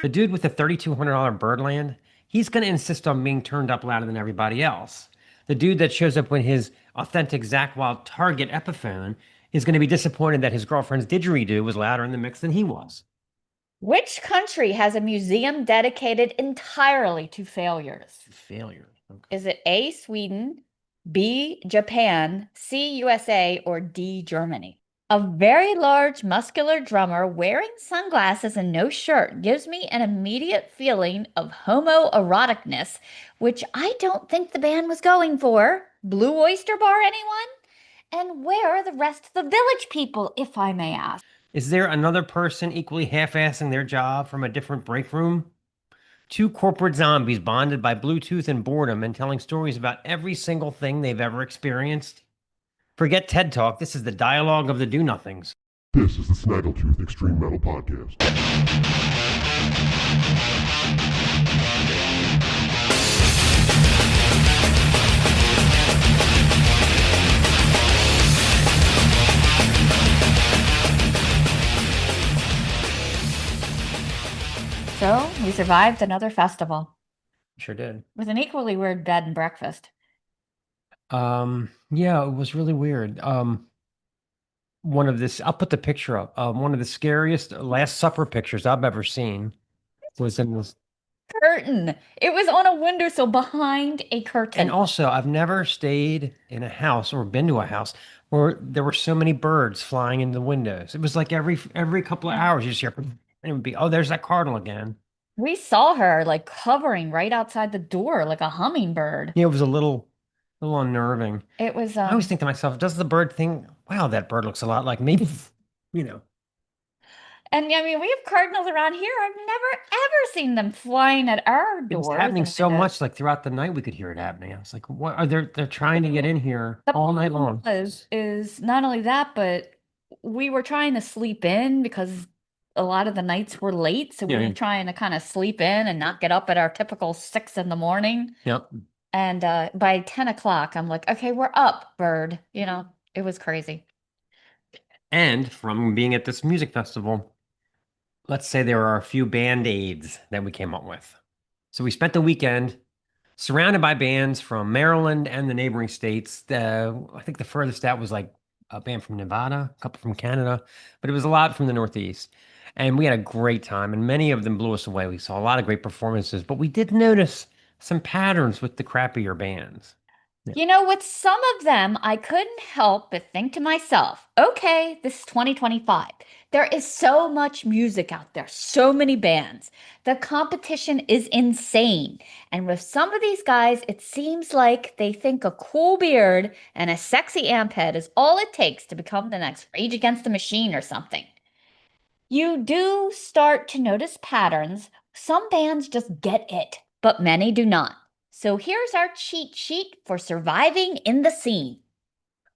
The dude with the $3,200 Birdland, he's going to insist on being turned up louder than everybody else. The dude that shows up when his authentic Zach Wild Target Epiphone is going to be disappointed that his girlfriend's didgeridoo was louder in the mix than he was. Which country has a museum dedicated entirely to failures? Failure. Okay. Is it A, Sweden, B, Japan, C, USA, or D, Germany? A very large, muscular drummer wearing sunglasses and no shirt gives me an immediate feeling of homoeroticness, which I don't think the band was going for. Blue Oyster Bar, anyone? And where are the rest of the village people, if I may ask? Is there another person equally half-assing their job from a different break room? Two corporate zombies bonded by Bluetooth and boredom and telling stories about every single thing they've ever experienced. Forget TED Talk, this is the dialogue of the do-nothings. This is the Snaggletooth Extreme Metal Podcast. So, we survived another festival Sure did. with an equally weird bed and breakfast. Yeah, it was really weird. One of this, I'll put the picture up. One of the scariest Last Supper pictures I've ever seen was in this. Curtain. It was on a windowsill behind a curtain. And also, I've never stayed in a house or been to a house where there were so many birds flying in the windows. It was like every couple of hours you just hear, and it would be, oh, there's that cardinal again. We saw her like hovering right outside the door like a hummingbird. Yeah, it was a little unnerving. It was I always think to myself, does the bird think, wow, that bird looks a lot like me? You know. and I mean we have cardinals around here. I've never ever seen them flying at our It was doors happening and so windows. much, like throughout the night, we could hear it happening. I was like, what are they're trying to get in here The all night problem long. is not only that, but we were trying to sleep in because a lot of the nights were late, so we Yeah, were yeah. trying to kind of sleep in and not get up at our typical 6 in the morning. Yep. And by 10 o'clock, I'm like, okay, we're up, bird. It was crazy. And from being at this music festival, let's say there are a few band-aids that we came up with. So we spent the weekend surrounded by bands from Maryland and the neighboring states. I think the furthest out was like a band from Nevada, a couple from Canada, but it was a lot from the Northeast. And we had a great time, and many of them blew us away. We saw a lot of great performances, but we did notice some patterns with the crappier bands. Yeah. With some of them, I couldn't help but think to myself, okay, this is 2025. There is so much music out there, so many bands. The competition is insane. And with some of these guys, it seems like they think a cool beard and a sexy amp head is all it takes to become the next Rage Against the Machine or something. You do start to notice patterns. Some bands just get it, but many do not. So here's our cheat sheet for surviving in the scene.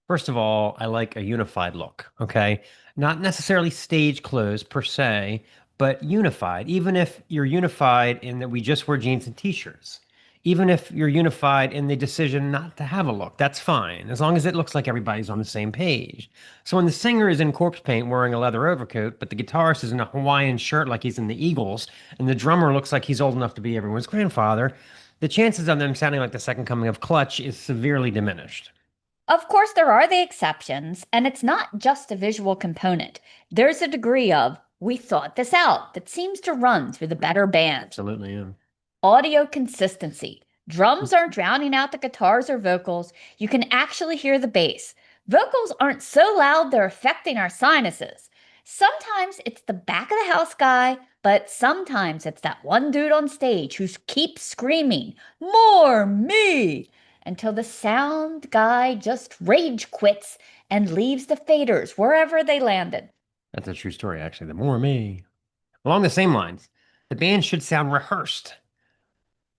First of all, I like a unified look, okay? Not necessarily stage clothes per se, but unified. Even if you're unified in that we just wear jeans and t-shirts. Even if you're unified in the decision not to have a look, that's fine, as long as it looks like everybody's on the same page. So when the singer is in corpse paint wearing a leather overcoat, but the guitarist is in a Hawaiian shirt like he's in the Eagles, and the drummer looks like he's old enough to be everyone's grandfather, the chances of them sounding like the second coming of Clutch is severely diminished. Of course, there are the exceptions, and it's not just a visual component. There's a degree of, we thought this out, that seems to run through the better bands. Absolutely, yeah. Audio consistency. Drums aren't drowning out the guitars or vocals. You can actually hear the bass. Vocals aren't so loud they're affecting our sinuses. Sometimes it's the back of the house guy, but sometimes it's that one dude on stage who keeps screaming, "More me!" until the sound guy just rage quits and leaves the faders wherever they landed. That's a true story, actually. The more me. Along the same lines, the band should sound rehearsed.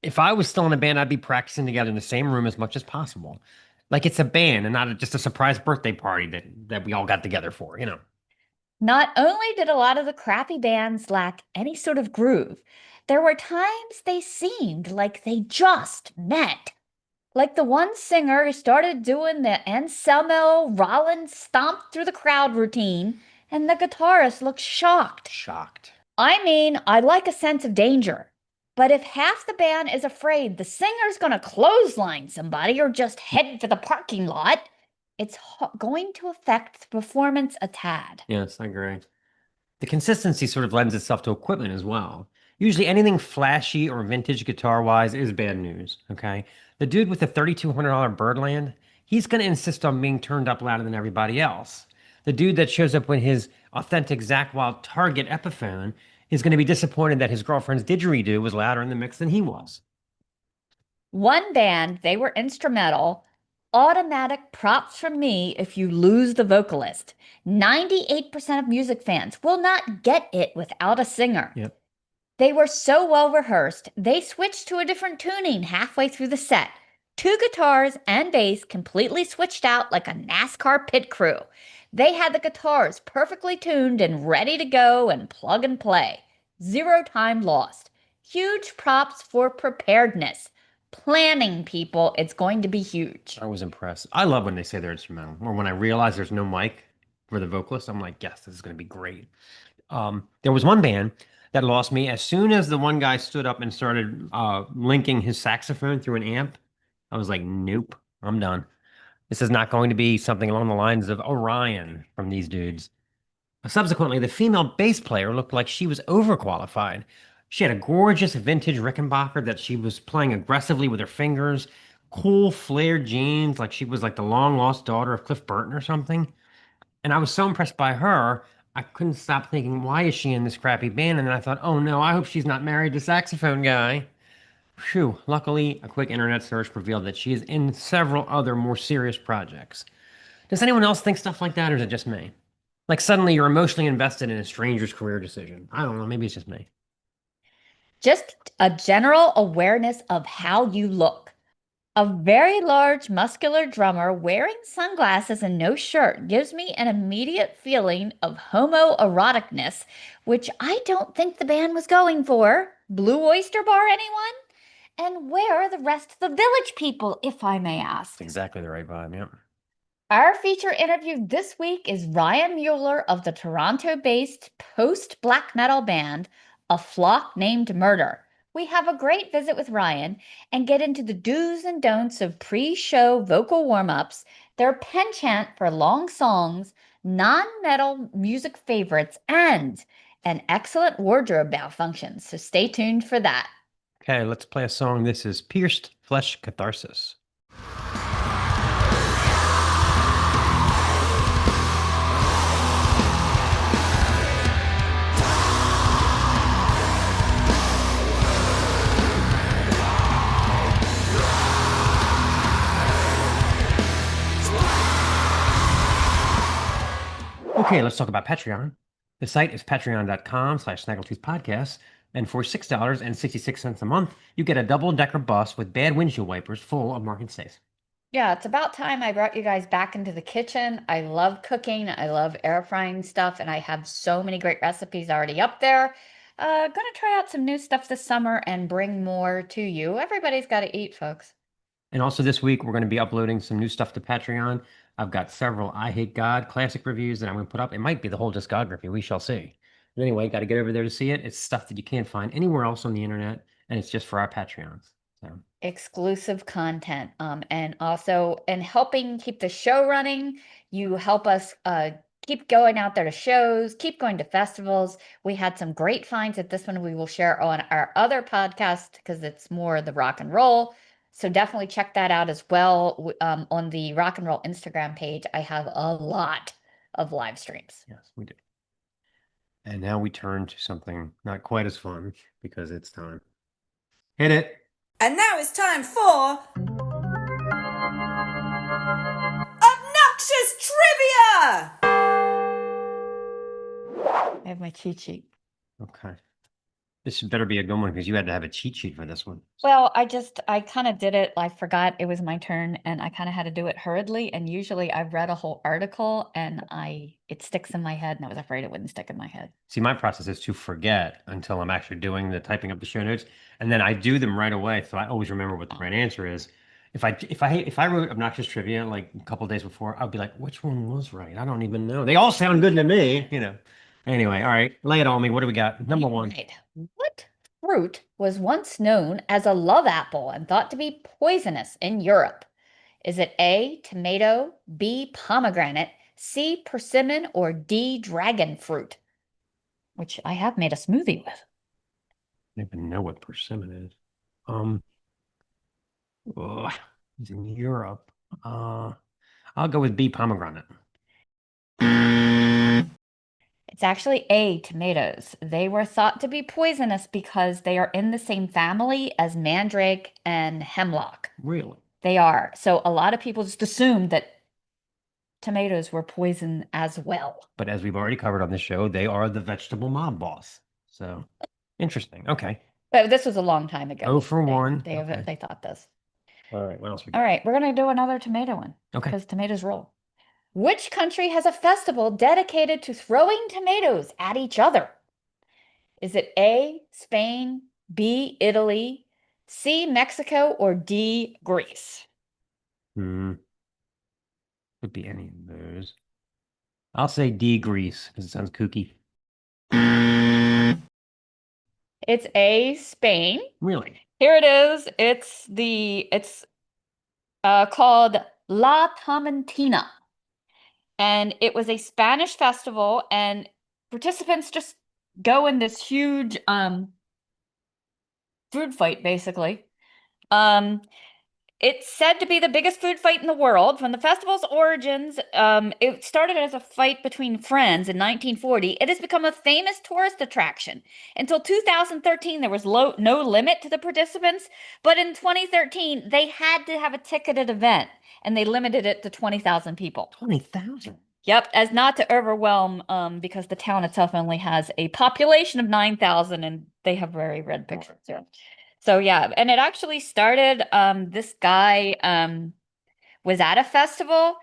If I was still in a band, I'd be practicing together in the same room as much as possible. Like it's a band and not just a surprise birthday party that we all got together for. Not only did a lot of the crappy bands lack any sort of groove, there were times they seemed like they just met. Like the one singer who started doing the Anselmo Rollins stomp through the crowd routine, And the guitarist looks shocked. Shocked. I mean, I like a sense of danger. But if half the band is afraid the singer's going to clothesline somebody or just head for the parking lot, it's going to affect the performance a tad. Yes, I agree. The consistency sort of lends itself to equipment as well. Usually anything flashy or vintage guitar-wise is bad news, okay? The dude with the $3,200 Birdland, he's going to insist on being turned up louder than everybody else. The dude that shows up with his authentic Zakk Wylde Target Epiphone is going to be disappointed that his girlfriend's didgeridoo was louder in the mix than he was. One band, they were instrumental. Automatic props from me if you lose the vocalist. 98% of music fans will not get it without a singer. Yep. They were so well rehearsed, they switched to a different tuning halfway through the set. 2 guitars and bass completely switched out like a NASCAR pit crew. They had the guitars perfectly tuned and ready to go and plug and play. 0 time lost. Huge props for preparedness. Planning, people, it's going to be huge. I was impressed. I love when they say they're instrumental, or when I realize there's no mic for the vocalist. I'm like, yes, this is going to be great. There was one band that lost me as soon as the one guy stood up and started linking his saxophone through an amp. I was like, nope, I'm done. This is not going to be something along the lines of Orion from these dudes. Subsequently, the female bass player looked like she was overqualified. She had a gorgeous vintage Rickenbacker that she was playing aggressively with her fingers, cool flared jeans, like she was like the long lost daughter of Cliff Burton or something. And I was so impressed by her, I couldn't stop thinking, why is she in this crappy band? And then I thought, oh no, I hope she's not married to saxophone guy. Phew, luckily, a quick internet search revealed that she is in several other more serious projects. Does anyone else think stuff like that, or is it just me? Like suddenly you're emotionally invested in a stranger's career decision. I don't know, maybe it's just me. Just a general awareness of how you look. A very large, muscular drummer wearing sunglasses and no shirt gives me an immediate feeling of homoeroticness, which I don't think the band was going for. Blue Oyster Bar, anyone? And where are the rest of the village people, if I may ask? It's exactly the right vibe, yeah. Our feature interview this week is Ryan Mueller of the Toronto-based post-black metal band, A Flock Named Murder. We have a great visit with Ryan and get into the do's and don'ts of pre-show vocal warm-ups, their penchant for long songs, non-metal music favorites, and an excellent wardrobe malfunction. So stay tuned for that. Okay, let's play a song. This is Pierced Flesh Catharsis. Okay, let's talk about Patreon. The site is patreon.com/snaggletoothpodcast. And for $6.66 a month, you get a double-decker bus with bad windshield wipers full of Mark and Stace. Yeah, it's about time I brought you guys back into the kitchen. I love cooking. I love air frying stuff, and I have so many great recipes already up there. Gonna try out some new stuff this summer and bring more to you. Everybody's got to eat, folks. And also this week, we're going to be uploading some new stuff to Patreon. I've got several I Hate God classic reviews that I'm going to put up. It might be the whole discography. We shall see. But anyway, got to get over there to see it. It's stuff that you can't find anywhere else on the internet, and it's just for our Patreons. So Exclusive content. And also in helping keep the show running, you help us keep going out there to shows, keep going to festivals. We had some great finds at this one we will share on our other podcast because it's more the rock and roll. So definitely check that out as well. On the rock and roll Instagram page, I have a lot of live streams. yes, we do. And now we turn to something not quite as fun because it's time. Hit it. And now it's time for Obnoxious Trivia! I have my cheat sheet. Okay. This better be a good one because you had to have a cheat sheet for this one. Well, I kind of did it. I forgot it was my turn and I kind of had to do it hurriedly. And usually I've read a whole article and it sticks in my head and I was afraid it wouldn't stick in my head. See, my process is to forget until I'm actually doing the typing up the show notes. And then I do them right away. So I always remember what the right answer is. If I wrote obnoxious trivia like a couple days before, I'd be like, which one was right? I don't even know. They all sound good to me, you know. Anyway, all right, lay it on me. What do we got? Number one. Right. What fruit was once known as a love apple and thought to be poisonous in Europe? Is it A, tomato, B, pomegranate, C, persimmon, or D, dragon fruit? Which I have made a smoothie with. I don't even know what persimmon is. Um, ugh, it's in Europe. I'll go with B, pomegranate. It's actually A, tomatoes. They were thought to be poisonous because they are in the same family as mandrake and hemlock. Really? They are. So a lot of people just assumed that tomatoes were poison as well. But as we've already covered on this show, they are the vegetable mob boss. So interesting. Okay. But this was a long time ago. Oh for one. They thought this. All right. What else we All got? right, we're going to do another tomato one. Okay. Because tomatoes roll. Which country has a festival dedicated to throwing tomatoes at each other? Is it A, Spain, B, Italy, C, Mexico, or D, Greece? Could be any of those. I'll say D, Greece, because it sounds kooky. It's A, Spain. Really? Here it is. It's called La Tomentina. And it was a Spanish festival, and participants just go in this huge food fight, basically. It's said to be the biggest food fight in the world. From the festival's origins, it started as a fight between friends in 1940. It has become a famous tourist attraction. Until 2013, there was no limit to the participants, but in 2013, they had to have a ticketed event, and they limited it to 20,000 people. 20,000. Yep, as not to overwhelm, because the town itself only has a population of 9,000, and they have very red pictures here. So yeah, and it actually started, this guy was at a festival,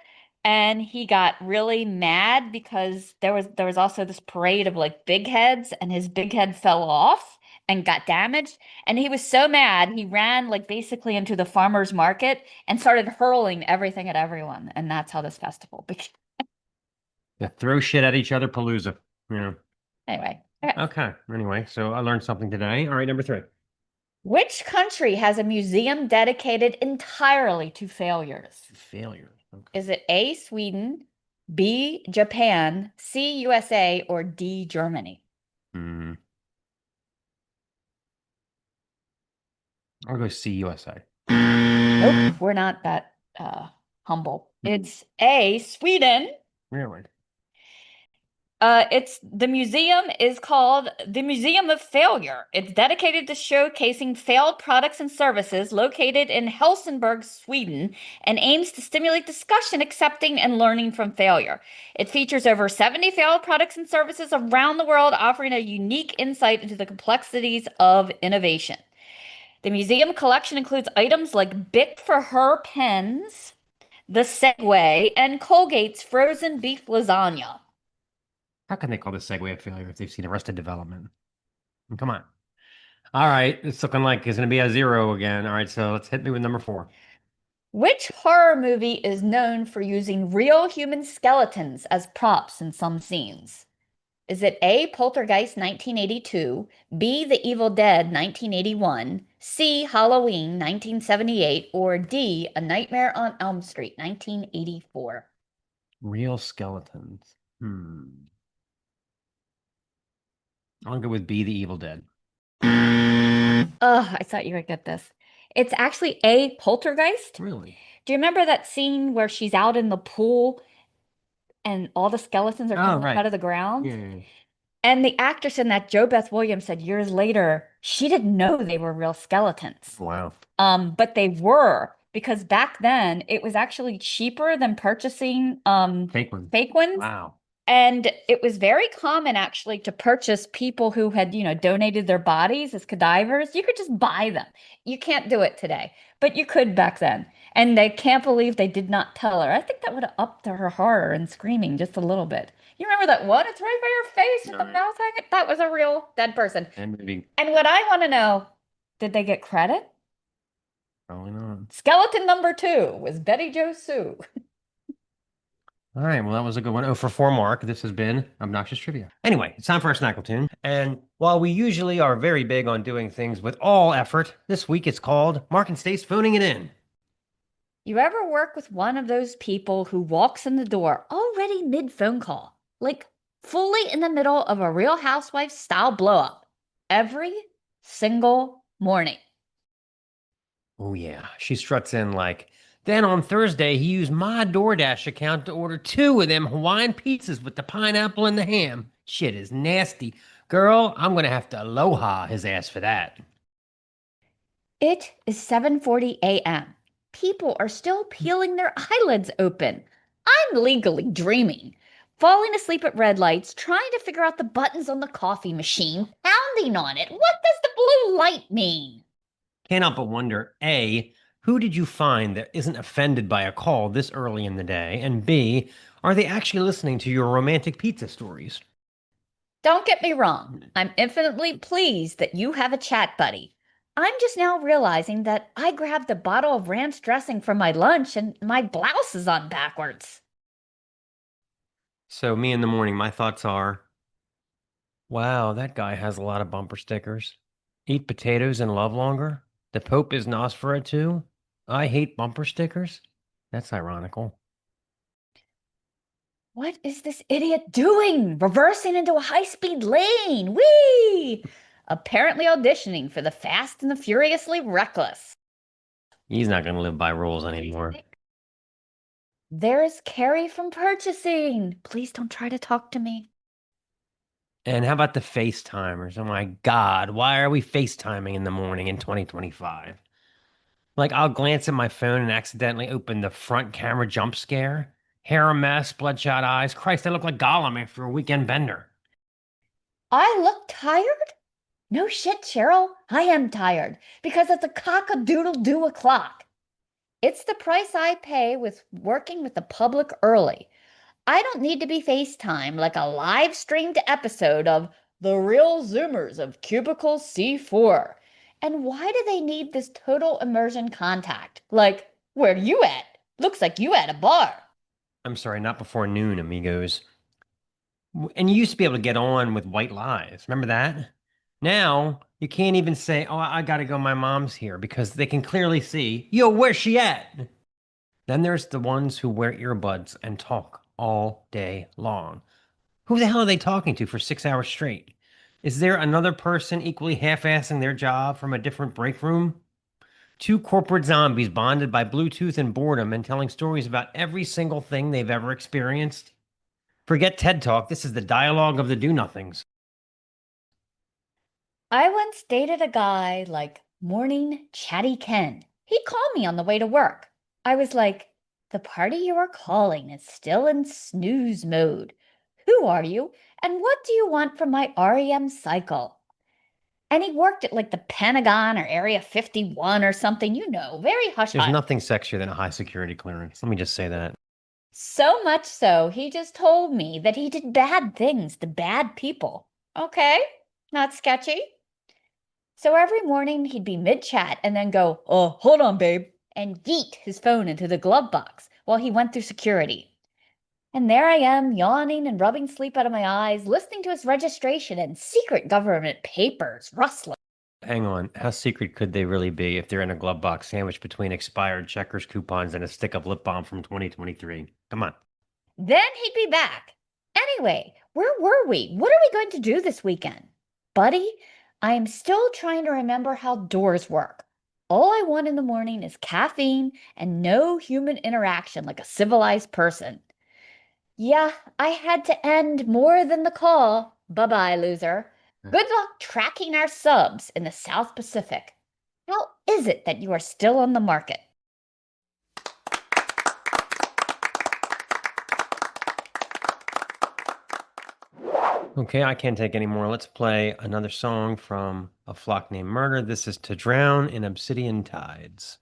and he got really mad because there was also this parade of like big heads, and his big head fell off and got damaged, and he was so mad he ran like basically into the farmer's market and started hurling everything at everyone, and that's how this festival began. Yeah, throw shit at each other, Palooza. Yeah. Anyway, Okay. Anyway, so I learned something today. All right, number 3. which country has a museum dedicated entirely to failures? Failure. Okay. Is it A, Sweden, B, Japan, C, USA, or D, Germany? I'll go C, USA. Nope, we're not that humble. It's A, Sweden. Really? The museum is called the Museum of Failure. It's dedicated to showcasing failed products and services located in Helsingborg, Sweden, and aims to stimulate discussion, accepting, and learning from failure. It features over 70 failed products and services around the world, offering a unique insight into the complexities of innovation. The museum collection includes items like Bic for her pens, the Segway, and Colgate's frozen beef lasagna. How can they call this segue a failure if they've seen Arrested Development? Come on. All right, it's looking like it's going to be a 0 again. All right, so let's hit me with number 4. Which horror movie is known for using real human skeletons as props in some scenes? Is it A, Poltergeist 1982, B, The Evil Dead 1981, C, Halloween 1978, or D, A Nightmare on Elm Street 1984? Real skeletons. I'll go with B, The Evil Dead. Oh, I thought you would get this. It's actually A, Poltergeist. Really? Do you remember that scene where she's out in the pool and all the skeletons are coming right. out of the ground? Yeah. And the actress in that, Jo Beth Williams, said years later, she didn't know they were real skeletons. Wow. But they were, because back then it was actually cheaper than purchasing Fake ones. fake ones. Wow. And it was very common actually to purchase people who had, donated their bodies as cadavers. You could just buy them. You can't do it today, but you could back then. And they can't believe they did not tell her. I think that would have upped her horror and screaming just a little bit. You remember that one? It's right by your face with the Right. mouth hanging. That was a real dead person. And maybe And what I want to know, did they get credit? Probably not. Skeleton number 2 was Betty Jo Sue. All right, well, that was a good one. Oh, for 4 mark. This has been Obnoxious Trivia. Anyway, it's time for our Snaggletoon. And while we usually are very big on doing things with all effort, this week it's called Mark and Stace Phoning It In. You ever work with one of those people who walks in the door already mid-phone call, like fully in the middle of a Real Housewives style blow-up, every single morning? Oh, yeah. She struts in like, then on Thursday, he used my DoorDash account to order 2 of them Hawaiian pizzas with the pineapple and the ham. Shit is nasty. Girl, I'm going to have to aloha his ass for that. It is 7:40 a.m. People are still peeling their eyelids open. I'm legally dreaming, falling asleep at red lights, trying to figure out the buttons on the coffee machine, pounding on it. What does the blue light mean? Can't help but wonder, A, who did you find that isn't offended by a call this early in the day? And B, are they actually listening to your romantic pizza stories? Don't get me wrong. I'm infinitely pleased that you have a chat buddy. I'm just now realizing that I grabbed a bottle of ranch dressing for my lunch and my blouse is on backwards. So me in the morning, my thoughts are, wow, that guy has a lot of bumper stickers. Eat potatoes and love longer? The Pope is Nosferatu? I hate bumper stickers? That's ironical. What is this idiot doing? Reversing into a high-speed lane. Whee! Apparently auditioning for the Fast and the Furiously Reckless. He's not going to live by rules anymore. There's Carrie from purchasing. Please don't try to talk to me. And how about the FaceTimers? Oh my God, why are we FaceTiming in the morning in 2025? Like, I'll glance at my phone and accidentally open the front camera jump scare. Hair a mess, bloodshot eyes. Christ, I look like Gollum after a weekend bender. I look tired? No shit, Cheryl. I am tired because it's a cock-a-doodle-doo o'clock. It's the price I pay with working with the public early. I don't need to be FaceTime like a live streamed episode of The Real Zoomers of Cubicle C4. And why do they need this total immersion contact? Like, where you at? Looks like you at a bar. I'm sorry, not before noon, amigos. And you used to be able to get on with white lies. Remember that? Now, you can't even say, oh, I gotta go, my mom's here, because they can clearly see, yo, where's she at? Then there's the ones who wear earbuds and talk all day long. Who the hell are they talking to for 6 hours straight? Is there another person equally half-assing their job from a different break room? 2 corporate zombies bonded by Bluetooth and boredom and telling stories about every single thing they've ever experienced. Forget TED Talk, this is the dialogue of the do-nothings. I once dated a guy like Morning Chatty Ken. He called me on the way to work. I was like, the party you are calling is still in snooze mode. Who are you? And what do you want from my REM cycle? And he worked at like the Pentagon or Area 51 or something, you know, very hush-hush. There's nothing sexier than a high security clearance. Let me just say that. So much so, he just told me that he did bad things to bad people. Okay, not sketchy. So every morning he'd be mid-chat and then go, oh, hold on, babe, and yeet his phone into the glove box while he went through security. And there I am, yawning and rubbing sleep out of my eyes, listening to his registration and secret government papers rustling. Hang on, how secret could they really be if they're in a glove box sandwiched between expired Checkers coupons and a stick of lip balm from 2023? Come on. Then he'd be back. Anyway, where were we? What are we going to do this weekend? Buddy, I am still trying to remember how doors work. All I want in the morning is caffeine and no human interaction like a civilized person. Yeah, I had to end more than the call. Bye-bye, loser. Good luck tracking our subs in the South Pacific. How is it that you are still on the market? Okay, I can't take any more. Let's play another song from A Flock Named Murder. This is To Drown in Obsidian Tides.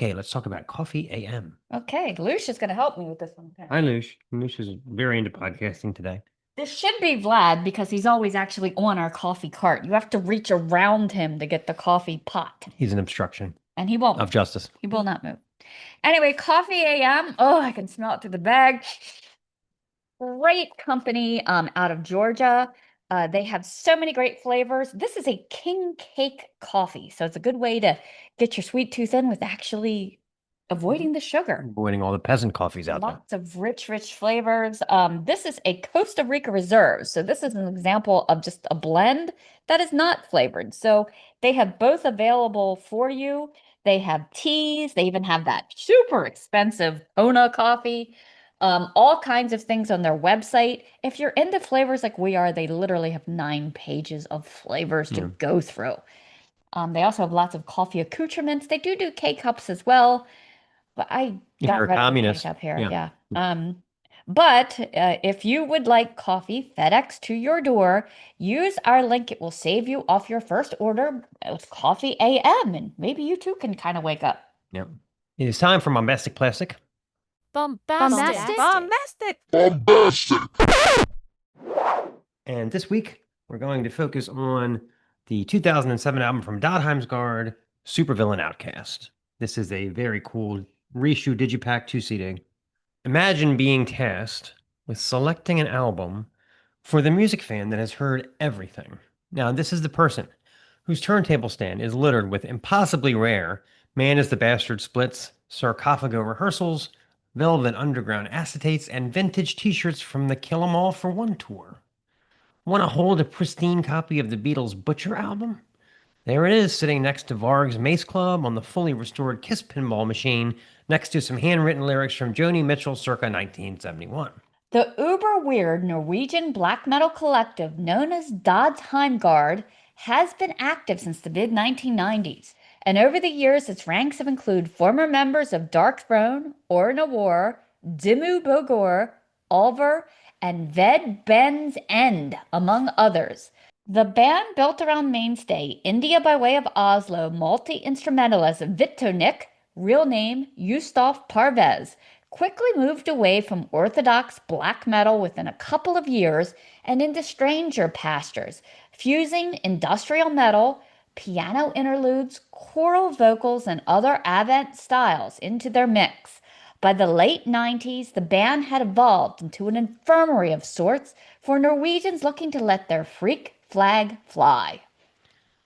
Okay, let's talk about Coffee AM. Okay, Lush is going to help me with this one. Hi, Lush. Lush is very into podcasting today. This should be Vlad because he's always actually on our coffee cart. You have to reach around him to get the coffee pot. He's an obstruction And he won't. of justice. He will not move. Anyway, Coffee AM. Oh, I can smell it through the bag. Great company out of Georgia. They have so many great flavors. This is a king cake coffee, so it's a good way to get your sweet tooth in with actually avoiding the sugar. Avoiding all the peasant coffees out there. Lots of rich flavors. This is a Costa Rica Reserve, so this is an example of just a blend that is not flavored. So they have both available for you. They have teas. They even have that super expensive Kona coffee. All kinds of things on their website. If you're into flavors like we are, they literally have 9 pages of flavors to go through. They also have lots of coffee accoutrements. They do K-cups as well, but I got You're a rid of the communist. K-cup here. Yeah. But if you would like coffee FedEx to your door, use our link. It will save you off your first order with Coffee AM, and maybe you too can kind of wake up. Yep. It is time for Bombastic Plastic. Bombastic. And this week, we're going to focus on the 2007 album from Dødheimsgard Supervillain Outcast. This is a very cool reissue digipak 2 CD. Imagine being tasked with selecting an album for the music fan that has heard everything. Now, this is the person whose turntable stand is littered with impossibly rare Man is the Bastard splits, Sarcophago rehearsals, Velvet Underground acetates, and vintage t-shirts from the Kill 'Em All for One tour. Want to hold a pristine copy of the Beatles' Butcher album? There it is, sitting next to Varg's Mace Club on the fully restored Kiss pinball machine, next to some handwritten lyrics from Joni Mitchell circa 1971. The uber weird Norwegian black metal collective known as Dødheimsgard has been active since the mid-1990s, and over the years its ranks have included former members of Dark Throne, Orna War, Dimmu Borgir, Olver, and Ved Ben's End, among others. The band, built around mainstay India by way of Oslo multi-instrumentalist Vittonik, real name Yustaf Parvez, quickly moved away from orthodox black metal within a couple of years and into stranger pastures, fusing industrial metal, piano interludes, choral vocals, and other avant styles into their mix. By the late 90s, the band had evolved into an infirmary of sorts for Norwegians looking to let their freak flag fly.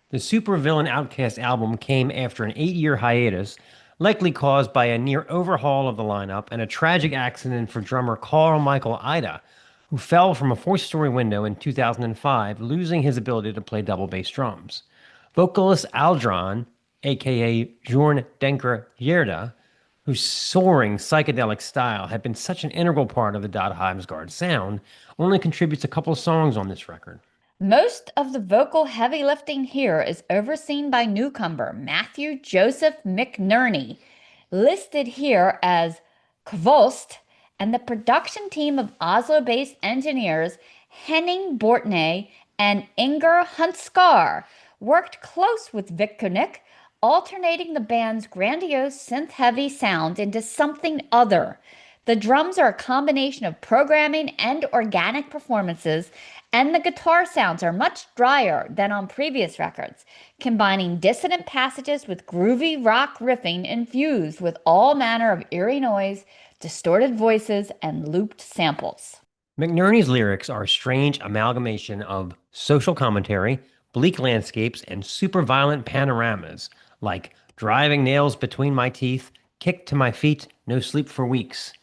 The Supervillain Outcast album came after an 8-year hiatus, likely caused by a near overhaul of the lineup and a tragic accident for drummer Carl Michael Ida, who fell from a 4-story window in 2005, losing his ability to play double bass drums. Vocalist Aldron, aka Jorn Denker Gjerda, whose soaring psychedelic style had been such an integral part of the Dødheimsgard sound, only contributes a couple of songs on this record. Most of the vocal heavy lifting here is overseen by newcomer Matthew Joseph McNerney, listed here as Kvost, and the production team of Oslo-based engineers Henning Bortney and Inger Hunskar worked close with Vittonik, alternating the band's grandiose synth-heavy sound into something other. The drums are a combination of programming and organic performances, and the guitar sounds are much drier than on previous records, combining dissonant passages with groovy rock riffing infused with all manner of eerie noise, distorted voices, and looped samples. McNerney's lyrics are a strange amalgamation of social commentary, bleak landscapes, and super violent panoramas, like driving nails between my teeth, kicked to my feet, no sleep for weeks.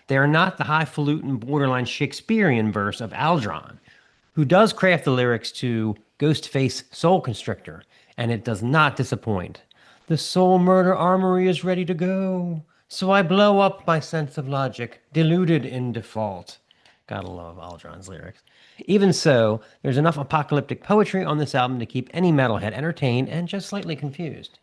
They are not the highfalutin borderline Shakespearean verse of Aldron, who does craft the lyrics to Ghostface Soul Constrictor, and it does not disappoint. The soul murder armory is ready to go, so I blow up my sense of logic, deluded in default. Gotta love Aldron's lyrics. Even so, there's enough apocalyptic poetry on this album to keep any metalhead entertained and just slightly confused.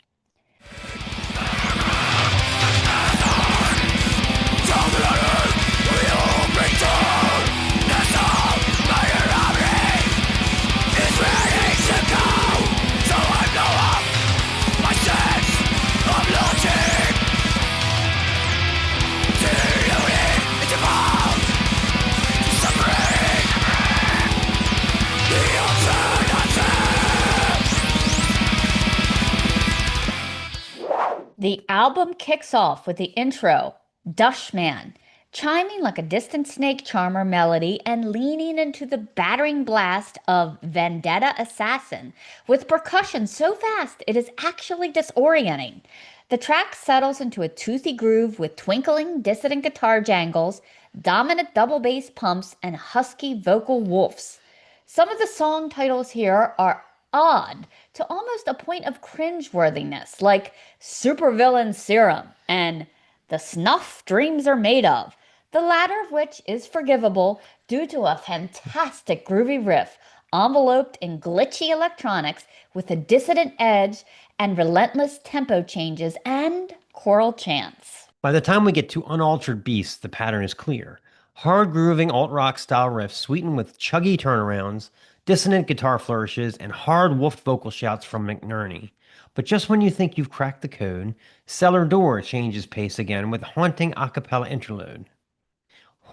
The album kicks off with the intro, Dushman, chiming like a distant snake charmer melody and leaning into the battering blast of Vendetta Assassin with percussion so fast it is actually disorienting. The track settles into a toothy groove with twinkling, dissident guitar jangles, dominant double bass pumps, and husky vocal woofs. Some of the song titles here are odd to almost a point of cringeworthiness, like Supervillain Serum and The Snuff Dreams Are Made Of, the latter of which is forgivable due to a fantastic groovy riff enveloped in glitchy electronics with a dissident edge and relentless tempo changes and choral chants. By the time we get to Unaltered Beasts, the pattern is clear. Hard grooving alt rock style riffs sweetened with chuggy turnarounds, dissonant guitar flourishes, and hard woofed vocal shouts from McNerney. But just when you think you've cracked the code, Cellar Door changes pace again with haunting a cappella interlude.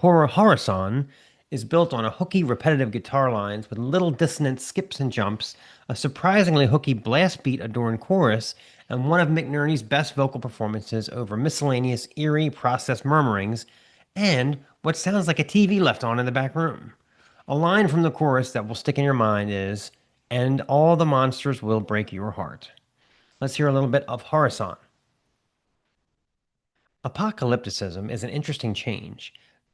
Horizon is built on a hooky, repetitive guitar lines with little dissonant skips and jumps, a surprisingly hooky blast beat adorned chorus, and one of McNerney's best vocal performances over miscellaneous eerie processed murmurings, and what sounds like a TV left on in the back room. A line from the chorus that will stick in your mind is, "And all the monsters will break your heart." Let's hear a little bit of Horizon. Apocalypticism is an interesting change.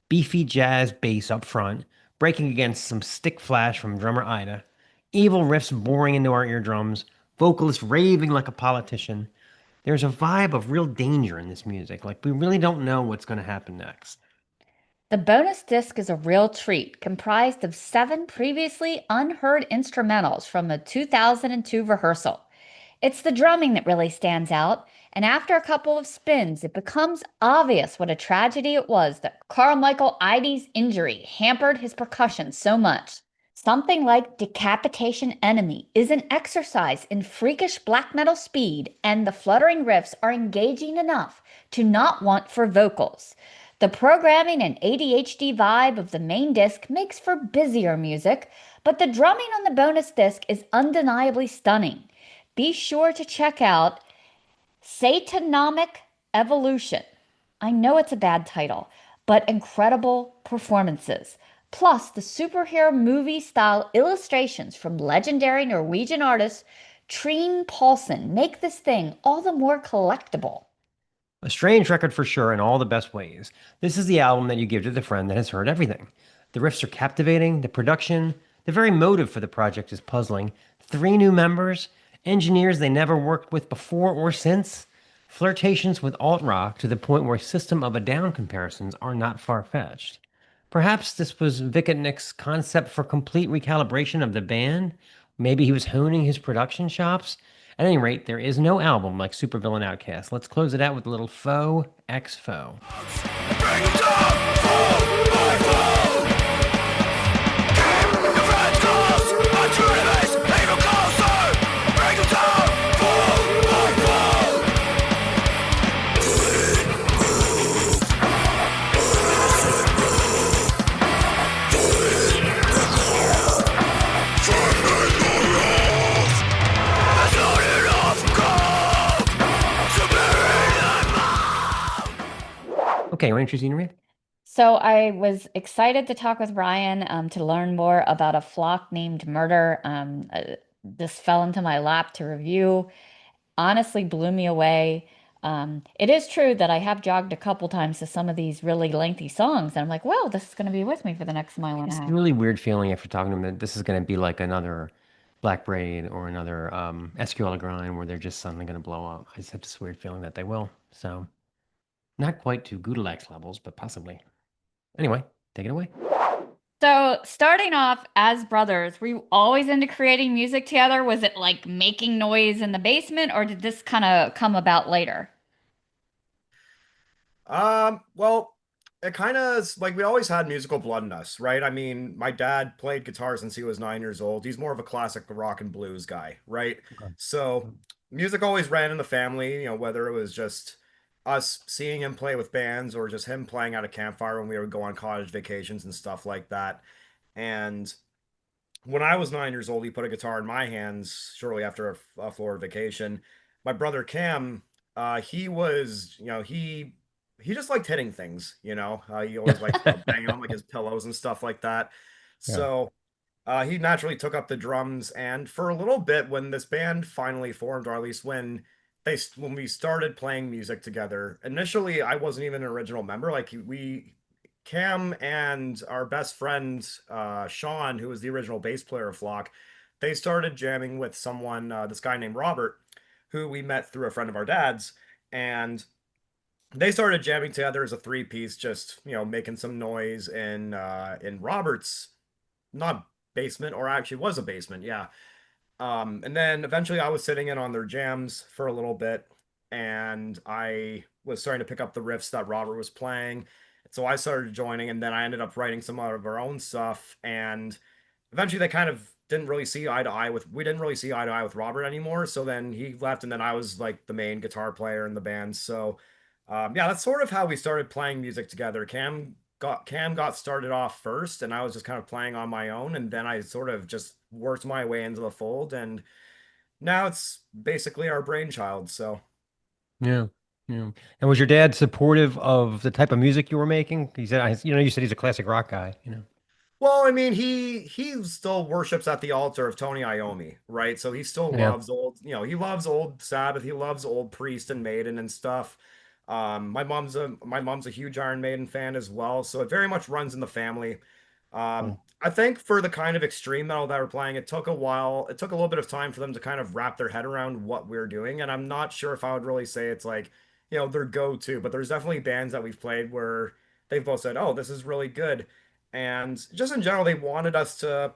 Beefy jazz bass up front, breaking against some stick flash from drummer Ida, evil riffs boring into our eardrums, vocalist raving like a politician. There's a vibe of real danger in this music, like we really don't know what's going to happen next. The bonus disc is a real treat, comprised of 7 previously unheard instrumentals from a 2002 rehearsal. It's the drumming that really stands out, and after a couple of spins, it becomes obvious what a tragedy it was that Carl Michael Ides' injury hampered his percussion so much. Something like Decapitation Enemy is an exercise in freakish black metal speed, and the fluttering riffs are engaging enough to not want for vocals. The programming and ADHD vibe of the main disc makes for busier music, but the drumming on the bonus disc is undeniably stunning. Be sure to check out Satanomic Evolution. I know it's a bad title, but incredible performances. Plus, the superhero movie style illustrations from legendary Norwegian artist Trine Paulsen make this thing all the more collectible. A strange record for sure in all the best ways. This is the album that you give to the friend that has heard everything. The riffs are captivating, the production, the very motive for the project is puzzling. 3 new members, engineers they never worked with before or since, flirtations with alt rock to the point where System of a Down comparisons are not far-fetched. Perhaps this was Vikatnik's concept for complete recalibration of the band. Maybe he was honing his production chops. At any rate, there is no album like Supervillain Outcast. Let's close it out with a little faux x faux. Okay, what interesting to read? So I was excited to talk with Ryan to learn more about a flock named Murder. This fell into my lap to review. Honestly, blew me away. It is true that I have jogged a couple times to some of these really lengthy songs, and I'm like, well, this is going to be with me for the next mile and a It's a half. really weird feeling after talking to them that this is going to be like another Black Braid or another SQL grind where they're just suddenly going to blow up. I just have this weird feeling that they will. So, not quite to Gudalax levels, but possibly. Anyway, take it away. So, starting off as brothers, were you always into creating music together? Was it like making noise in the basement, or did this kind of come about later? Well, it kind of like we always had musical blood in us, right? I mean, my dad played guitar since he was 9 years old. He's more of a classic rock and blues guy, right? Okay. So music always ran in the family, whether it was just us seeing him play with bands or just him playing at a campfire when we would go on cottage vacations and stuff like that. And when I was 9 years old, he put a guitar in my hands shortly after a Florida vacation. My brother Cam He was, he just liked hitting things, he always liked, banging on like his pillows and stuff like that. Yeah. So he naturally took up the drums, and for a little bit, when this band finally formed, or at least when we started playing music together, initially I wasn't even an original member. Like we, Cam and our best friend Sean, who was the original bass player of Flock, they started jamming with someone, this guy named Robert, who we met through a friend of our dad's, and they started jamming together as a three piece, just making some noise in Robert's, not basement, or actually was a basement, yeah. And then eventually I was sitting in on their jams for a little bit, and I was starting to pick up the riffs that Robert was playing. So I started joining, and then I ended up writing some of our own stuff. And eventually they kind of didn't really see eye to eye with we didn't really see eye to eye with Robert anymore. So then he left, and then I was like the main guitar player in the band. So yeah, that's sort of how we started playing music together. Cam got started off first, and I was just kind of playing on my own, and then I sort of just worked my way into the fold, and now it's basically our brainchild. So Yeah. Yeah. And was your dad supportive of the type of music you were making? He said, you said he's a classic rock guy. well, I mean, he still worships at the altar of Tony Iommi, right? So he still Yeah. loves he loves old Sabbath, he loves old Priest and Maiden and stuff. My mom's a huge Iron Maiden fan as well, so it very much runs in the family. Cool. I think for the kind of extreme metal that we're playing, it took a while. It took a little bit of time for them to kind of wrap their head around what we're doing, and I'm not sure if I would really say it's like, their go-to, but there's definitely bands that we've played where they've both said, "Oh, this is really good." And just in general, they wanted us to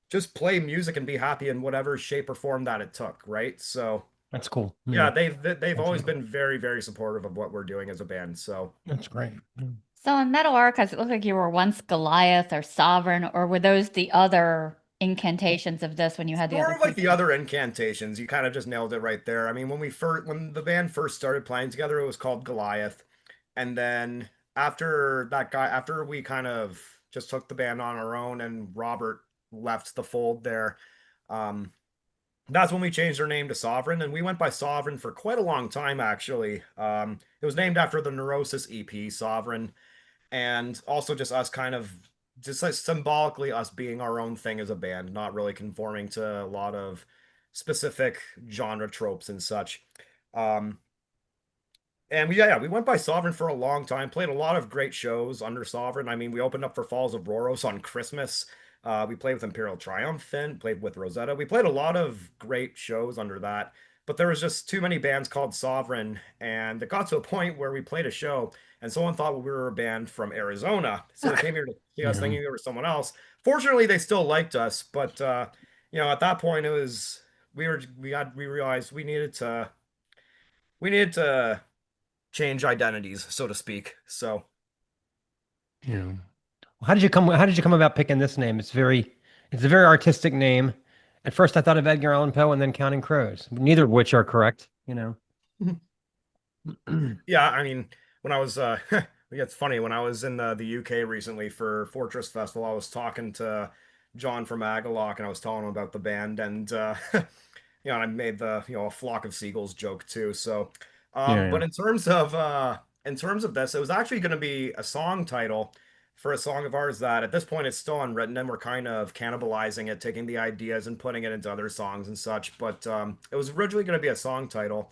just play music and be happy in whatever shape or form that it took, right? So, That's cool. yeah, Yeah. they've That's always cool. been very, very supportive of what we're doing as a band. So, That's great. Yeah. So in Metal Archives, it looked like you were once Goliath or Sovereign, or were those the other incantations of this when you had the sort other of like the pieces? other incantations, you kind of just nailed it right there. I mean, when the band first started playing together, it was called Goliath, and then after we kind of just took the band on our own, and Robert left the fold there, um, that's when we changed our name to Sovereign, and we went by Sovereign for quite a long time, actually. It was named after the Neurosis EP, Sovereign, and also just us kind of just like symbolically us being our own thing as a band, not really conforming to a lot of specific genre tropes and such. Um, and we went by Sovereign for a long time, played a lot of great shows under Sovereign. I mean, we opened up for Falls of Roros on Christmas. We played with Imperial Triumphant, played with Rosetta. We played a lot of great shows under that, but there was just too many bands called Sovereign, and it got to a point where we played a show, and someone thought we were a band from Arizona, so they came here to see us Yeah. thinking we were someone else. Fortunately, they still liked us, but at that point, we realized we needed to change identities, so to speak. So, Yeah. How did you come about picking this name? It's a very artistic name. At first I thought of Edgar Allan Poe and then Counting Crows, neither of which are correct. yeah, I mean, when I was it's funny, when I was in the UK recently for Fortress Festival, I was talking to John from Agalock, and I was telling him about the band, and and I made the a flock of seagulls joke too. So, Yeah, but yeah. in terms of this, it was actually going to be a song title for a song of ours that at this point it's still unwritten, and we're kind of cannibalizing it, taking the ideas and putting it into other songs and such. But it was originally going to be a song title,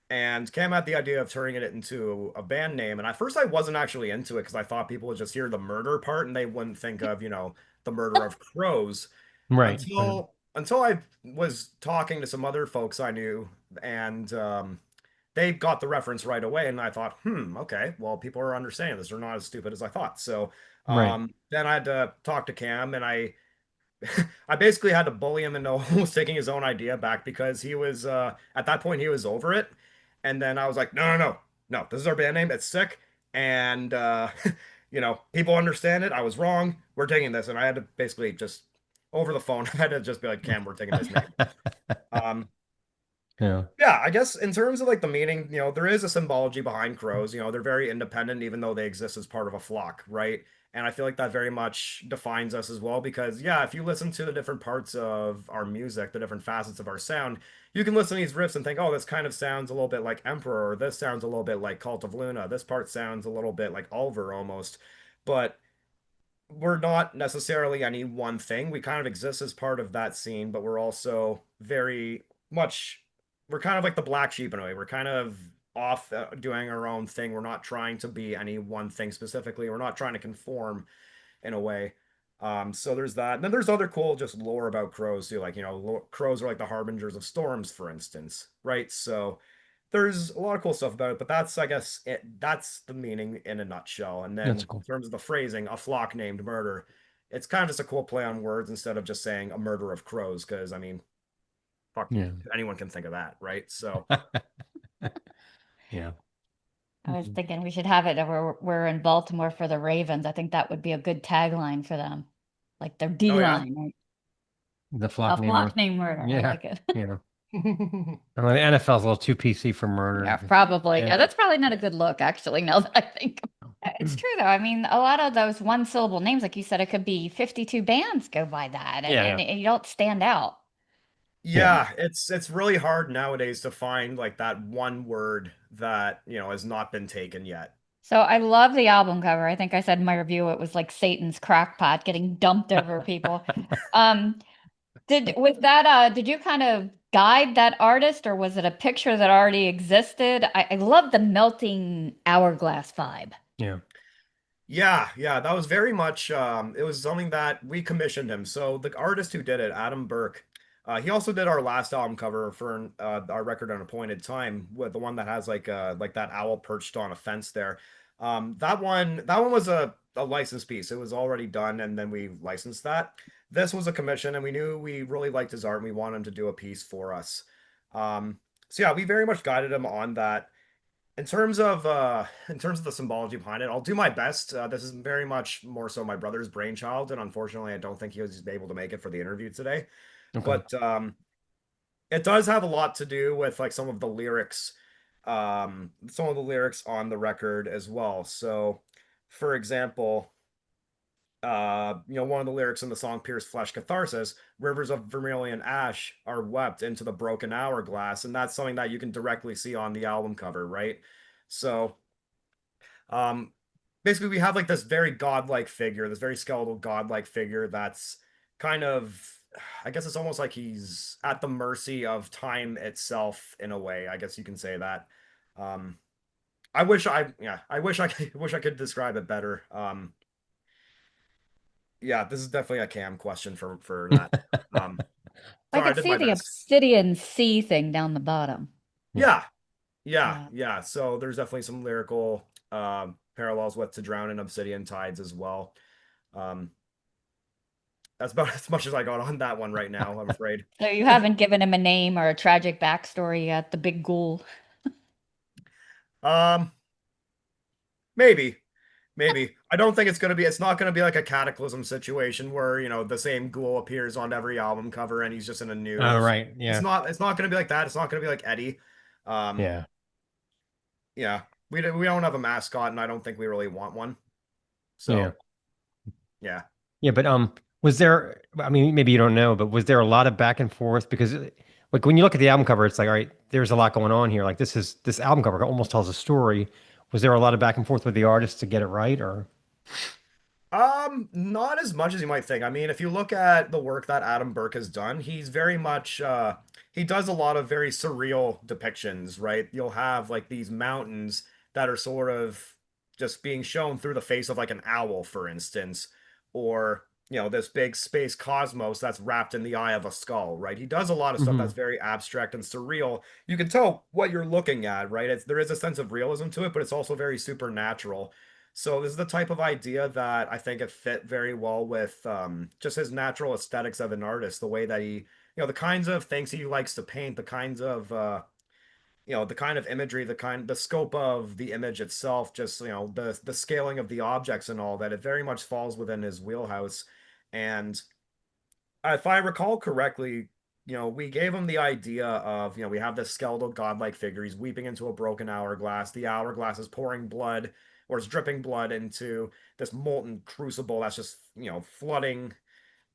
and Cam had the idea of turning it into a band name. And at first, I wasn't actually into it because I thought people would just hear the murder part and they wouldn't think of, the murder of crows Right, right. until I was talking to some other folks I knew, and they got the reference right away. And I thought, okay, well, people are understanding this. They're not as stupid as I thought. So Right. then I had to talk to Cam, and I basically had to bully him into almost taking his own idea back, because he was at that point he was over it. And then I was like, no, no, no, no, this is our band name. It's sick. And people understand it. I was wrong. We're taking this. And I had to basically just over the phone, I had to just be like, Cam, we're taking this name. Um, Yeah. yeah, I guess in terms of like the meaning, there is a symbology behind crows. They're very independent, even though they exist as part of a flock, right? And I feel like that very much defines us as well because, yeah, if you listen to the different parts of our music, the different facets of our sound, you can listen to these riffs and think, oh, this kind of sounds a little bit like Emperor, or this sounds a little bit like Cult of Luna, this part sounds a little bit like Ulver almost. But we're not necessarily any one thing. We kind of exist as part of that scene, but we're also very much, we're kind of like the black sheep in a way. We're kind of off doing our own thing. We're not trying to be any one thing specifically. We're not trying to conform in a way. So there's that. And then there's other cool just lore about crows too. Like, crows are like the harbingers of storms, for instance, right? So there's a lot of cool stuff about it, but that's, I guess, that's the meaning in a nutshell. And then That's in cool. terms of the phrasing, a flock named murder, it's kind of just a cool play on words instead of just saying a murder of crows, because I mean, fuck, Yeah. anyone can think of that, right? So Yeah. I was thinking we should have it where we're in Baltimore for the Ravens. I think that would be a good tagline for them. Like their D oh yeah. line, right? The A flock name. flock named murder. I Yeah. like it. Yeah. Well, the NFL's a little too PC for murder. Yeah, probably. Yeah. Yeah, that's probably not a good look, actually, now that I think. It's true, though. I mean, a lot of those one syllable names, like you said, it could be 52 bands go by that, and, Yeah, and you don't stand out. Yeah, it's really hard nowadays to find like that one word that, has not been taken yet. So I love the album cover. I think I said in my review it was like Satan's crackpot getting dumped over people. Did you kind of guide that artist, or was it a picture that already existed? I love the melting hourglass vibe. Yeah. Yeah, that was very much it was something that we commissioned him. So the artist who did it, Adam Burke, he also did our last album cover for our record Unappointed Time, with the one that has like that owl perched on a fence there. That one was a license piece. It was already done, and then we licensed that. This was a commission, and we knew we really liked his art and we wanted him to do a piece for us. So yeah, we very much guided him on that. In terms of the symbology behind it, I'll do my best. This is very much more so my brother's brainchild, and unfortunately, I don't think he was able to make it for the interview today. Okay. But it does have a lot to do with like some of the lyrics on the record as well. So, for example, one of the lyrics in the song Pierce Flesh Catharsis, rivers of vermilion ash are wept into the broken hourglass. And that's something that you can directly see on the album cover, right? So, um, basically, we have like this very godlike figure, this very skeletal godlike figure that's kind of, I guess it's almost like he's at the mercy of time itself in a way. I guess you can say that. Um, wish I could describe it better. Yeah, this is definitely a Cam question for that. I Sorry, I could did see my the best. obsidian sea thing down the bottom. Yeah, yeah, Yeah. yeah. So there's definitely some lyrical parallels with To Drown in Obsidian Tides as well. Um, that's about as much as I got on that one right now, I'm afraid. So you haven't given him a name or a tragic backstory yet, the big ghoul. Um, maybe. Maybe. I don't think it's not gonna be like a cataclysm situation where, the same ghoul appears on every album cover and he's just in a new. Oh, right. It's Yeah. not gonna be like that. It's not gonna be like Eddie. Yeah. Yeah. We don't have a mascot, and I don't think we really want one. So Yeah. yeah. Yeah, but was there? I mean, maybe you don't know, but was there a lot of back and forth? Because like when you look at the album cover, it's like, all right, there's a lot going on here. Like this album cover almost tells a story. Was there a lot of back and forth with the artist to get it right, or? Not as much as you might think. I mean, if you look at the work that Adam Burke has done, he's very much he does a lot of very surreal depictions, right? You'll have like these mountains that are sort of just being shown through the face of like an owl, for instance, or this big space cosmos that's wrapped in the eye of a skull, right? He does a lot of stuff Mhm. that's very abstract and surreal. You can tell what you're looking at, right? There is a sense of realism to it, but it's also very supernatural. So this is the type of idea that I think it fit very well with just his natural aesthetics of an artist, the way that the kinds of things he likes to paint, the kinds of the kind of imagery, the scope of the image itself, just the scaling of the objects and all that. It very much falls within his wheelhouse. And if I recall correctly, we gave him the idea of, we have this skeletal godlike figure. He's weeping into a broken hourglass. The hourglass is pouring blood or it's dripping blood into this molten crucible that's just, flooding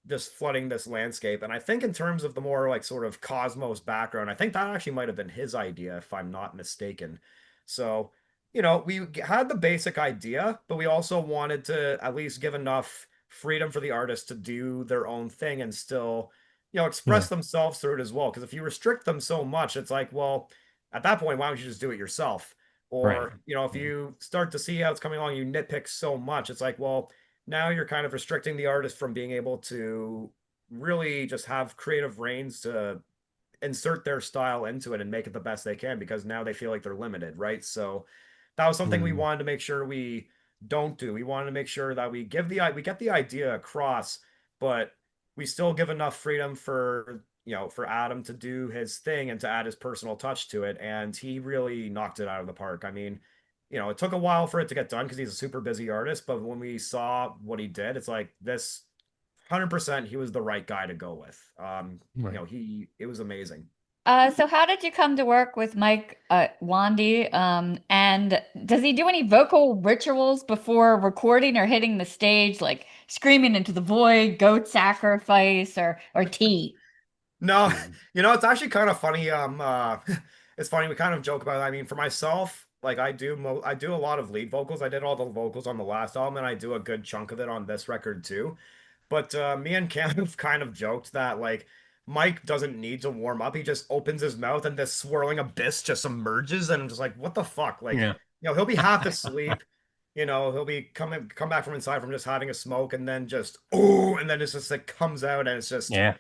this landscape. And I think in terms of the more like sort of cosmos background, I think that actually might have been his idea, if I'm not mistaken. So, we had the basic idea, but we also wanted to at least give enough freedom for the artist to do their own thing and still, Yeah. express themselves through it as well. Because if you restrict them so much, it's like, well, at that point, why don't you just do it yourself? Right. Or, if you start to see how it's coming along, you nitpick so much, it's like, well, now you're kind of restricting the artist from being able to really just have creative reins to insert their style into it and make it the best they can, because now they feel like they're limited, right? So that was something we Mm. wanted to make sure we don't do. We wanted to make sure that we get the idea across, but we still give enough freedom for, for Adam to do his thing and to add his personal touch to it. And he really knocked it out of the park. I mean, it took a while for it to get done because he's a super busy artist, but when we saw what he did, it's like this 100% he was the right guy to go with. Right. It was amazing. So how did you come to work with Mike Wandy? And does he do any vocal rituals before recording or hitting the stage, like screaming into the void, goat sacrifice, or tea? No, Mm. it's actually kind of funny. It's funny, we kind of joke about it. I mean, for myself, like I do a lot of lead vocals. I did all the vocals on the last album, and I do a good chunk of it on this record too. But me and Cam have kind of joked that like Mike doesn't need to warm up. He just opens his mouth and this swirling abyss just emerges, and I'm just like, what the fuck? Like, Yeah. he'll be half asleep. He'll be come back from inside from just having a smoke, and then just and then it's just like comes out, and it's just Yeah.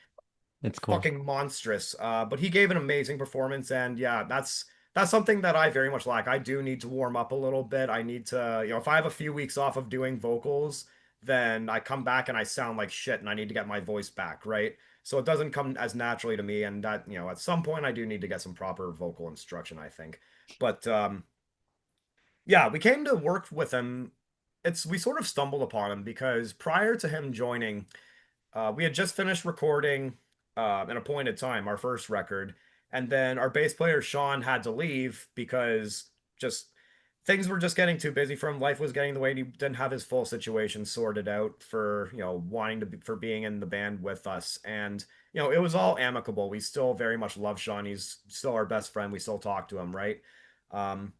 It's cool. fucking monstrous. But he gave an amazing performance, and yeah, that's something that I very much lack. I do need to warm up a little bit. I need to, if I have a few weeks off of doing vocals, then I come back and I sound like shit, and I need to get my voice back, right? So it doesn't come as naturally to me, and that, at some point I do need to get some proper vocal instruction, I think. But yeah, we came to work with him. We sort of stumbled upon him because prior to him joining, we had just finished recording an appointed time, our first record, and then our bass player Sean had to leave because just things were just getting too busy for him. Life was getting in the way, and he didn't have his full situation sorted out for wanting to for being in the band with us. And it was all amicable. We still very much love Sean. He's still our best friend. We still talk to him, right? Um,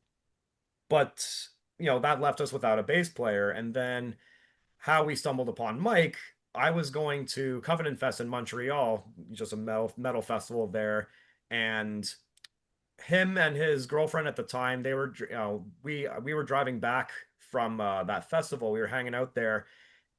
but that left us without a bass player, and then how we stumbled upon Mike, I was going to Covenant Fest in Montreal, just a metal festival there, and him and his girlfriend at the time, they were, we were driving back from that festival. We were hanging out there,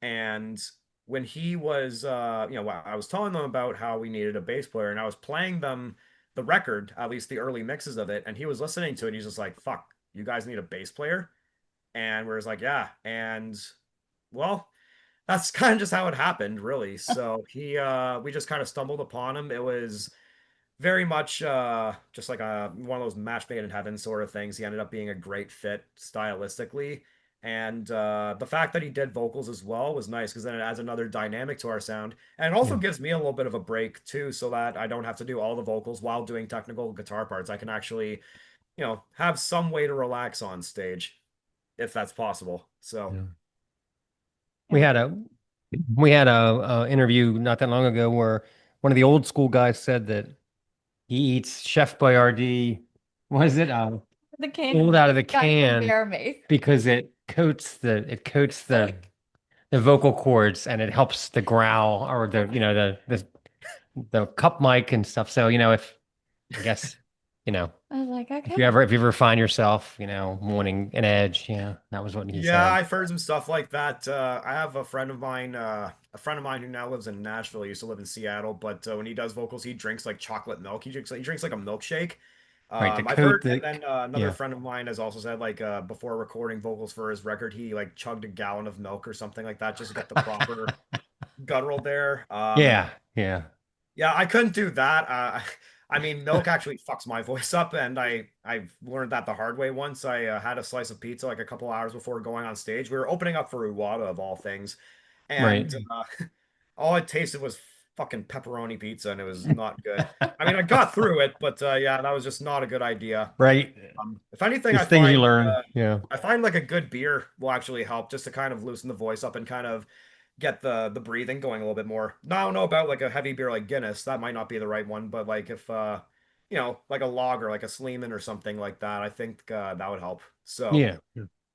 and when he was, I was telling them about how we needed a bass player, and I was playing them the record, at least the early mixes of it, and he was listening to it. He's just like, "Fuck, you guys need a bass player," and we're just like, "Yeah," and well, that's kind of just how it happened, really. So we just kind of stumbled upon him. It was very much just like one of those match made in heaven sort of things. He ended up being a great fit stylistically. And the fact that he did vocals as well was nice, because then it adds another dynamic to our sound. And it also Yeah. gives me a little bit of a break too, so that I don't have to do all the vocals while doing technical guitar parts. I can actually, have some way to relax on stage if that's possible. So, Yeah. We had a interview not that long ago where one of the old school guys said that he eats Chef Boyardee. Was it The can pulled out of the got some can bear mace. because the vocal cords, and it helps the growl, or the cup mic and stuff. So if I guess I was like, if okay. you ever find yourself wanting an edge, that was what he yeah, said. I've heard some stuff like that. I have a friend of mine who now lives in Nashville. He used to live in Seattle, but when he does vocals, he drinks like chocolate milk. He drinks like a milkshake. Right, the I've coat, heard, and then another yeah. friend of mine has also said like before recording vocals for his record, he like chugged a gallon of milk or something like that just to get the proper guttural there. Yeah, yeah. Yeah, I couldn't do that. I mean, milk actually fucks my voice up, and I've learned that the hard way once. I had a slice of pizza like a couple hours before going on stage. We were opening up for Uwada of all things, Right. and all it tasted was fucking pepperoni pizza, and it was not good. I mean, I got through it, but yeah, that was just not a good idea. Right. If anything, These things you learn. Yeah. I find like a good beer will actually help just to kind of loosen the voice up and kind of get the breathing going a little bit more. Now, I don't know about like a heavy beer like Guinness, that might not be the right one, but like if you know, like a lager, like a Sleeman or something like that, I think that would help. So, Yeah.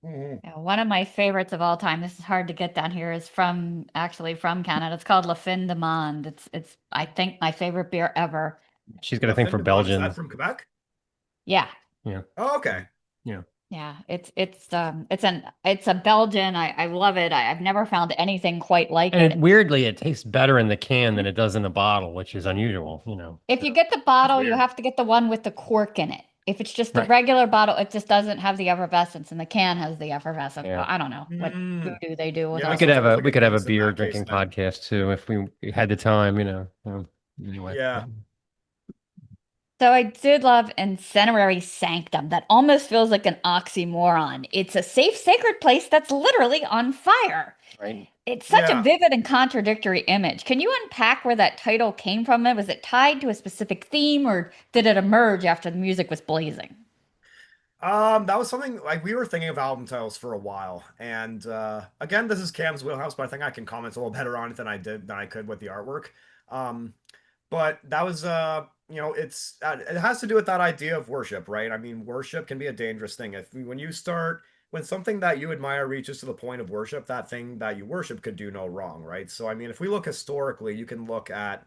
mhm. Yeah, one of my favorites of all time, this is hard to get down here, is from Canada. It's called La Fin de Monde. It's I think my favorite beer ever. She's got a La thing Fin for de Monde, is that Belgians. from Quebec? Yeah. Yeah. Oh, okay. Yeah. Yeah, it's a Belgian. I love it. I've never found anything quite like And it. weirdly, it tastes better in the can than it does in a bottle, which is unusual, you know. If you get the bottle, you weird. have to get the one with the cork in it. If it's just the Right. regular bottle, it just doesn't have the effervescence, and the can has the effervescence. Yeah. I don't know what Mm. voodoo they do with Yeah, We us. so could it's have almost a like we a could have a Guinness in beer that case drinking then. podcast too if we had the time, you know. Anyway. Yeah. So I did love Incendiary Sanctum. That almost feels like an oxymoron. It's a safe, sacred place that's literally on fire. Right. It's such a Yeah. vivid and contradictory image. Can you unpack where that title came from? Was it tied to a specific theme, or did it emerge after the music was blazing? That was something like we were thinking of album titles for a while, and again, this is Cam's wheelhouse, but I think I can comment a little better on it than I could with the artwork. Um, but that was you know, it has to do with that idea of worship, right? I mean, worship can be a dangerous thing. If when you start when something that you admire reaches to the point of worship, that thing that you worship could do no wrong, right? So I mean, if we look historically, you can look at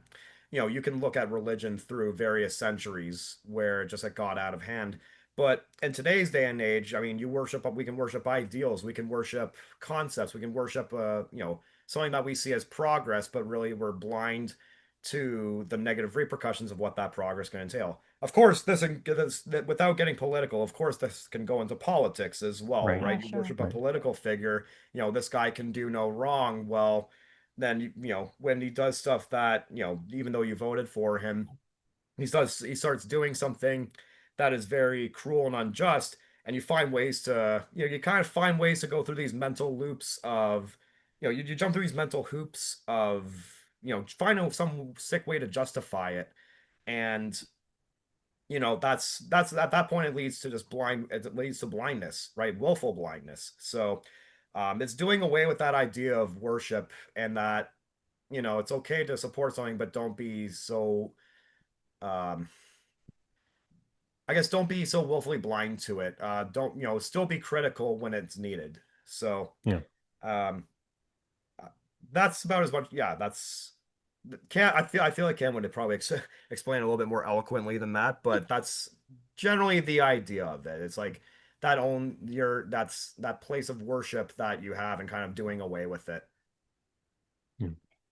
you can look at religion through various centuries where it just had got out of hand. But in today's day and age, I mean, we can worship ideals, we can worship concepts, we can worship, something that we see as progress, but really we're blind to the negative repercussions of what that progress can entail. Of course, without getting political, of course, this can go into politics as well, Right. Yeah, right? You sure. worship a Right. political figure, this guy can do no wrong. Well, then when he does stuff that even though you voted for him, he starts doing something that is very cruel and unjust, and you find ways to you kind of find ways to go through these mental loops of you jump through these mental hoops of finding some sick way to justify it. And that's at that point it leads to just it leads to blindness, right? Willful blindness. So it's doing away with that idea of worship, and that it's okay to support something, but don't be so um I guess don't be so willfully blind to it. Don't still be critical when it's needed. So Yeah. um that's about as much. Yeah, that's can I feel like Cam would probably explain it a little bit more eloquently than that, but that's generally the idea of it. It's like that's that place of worship that you have and kind of doing away with it.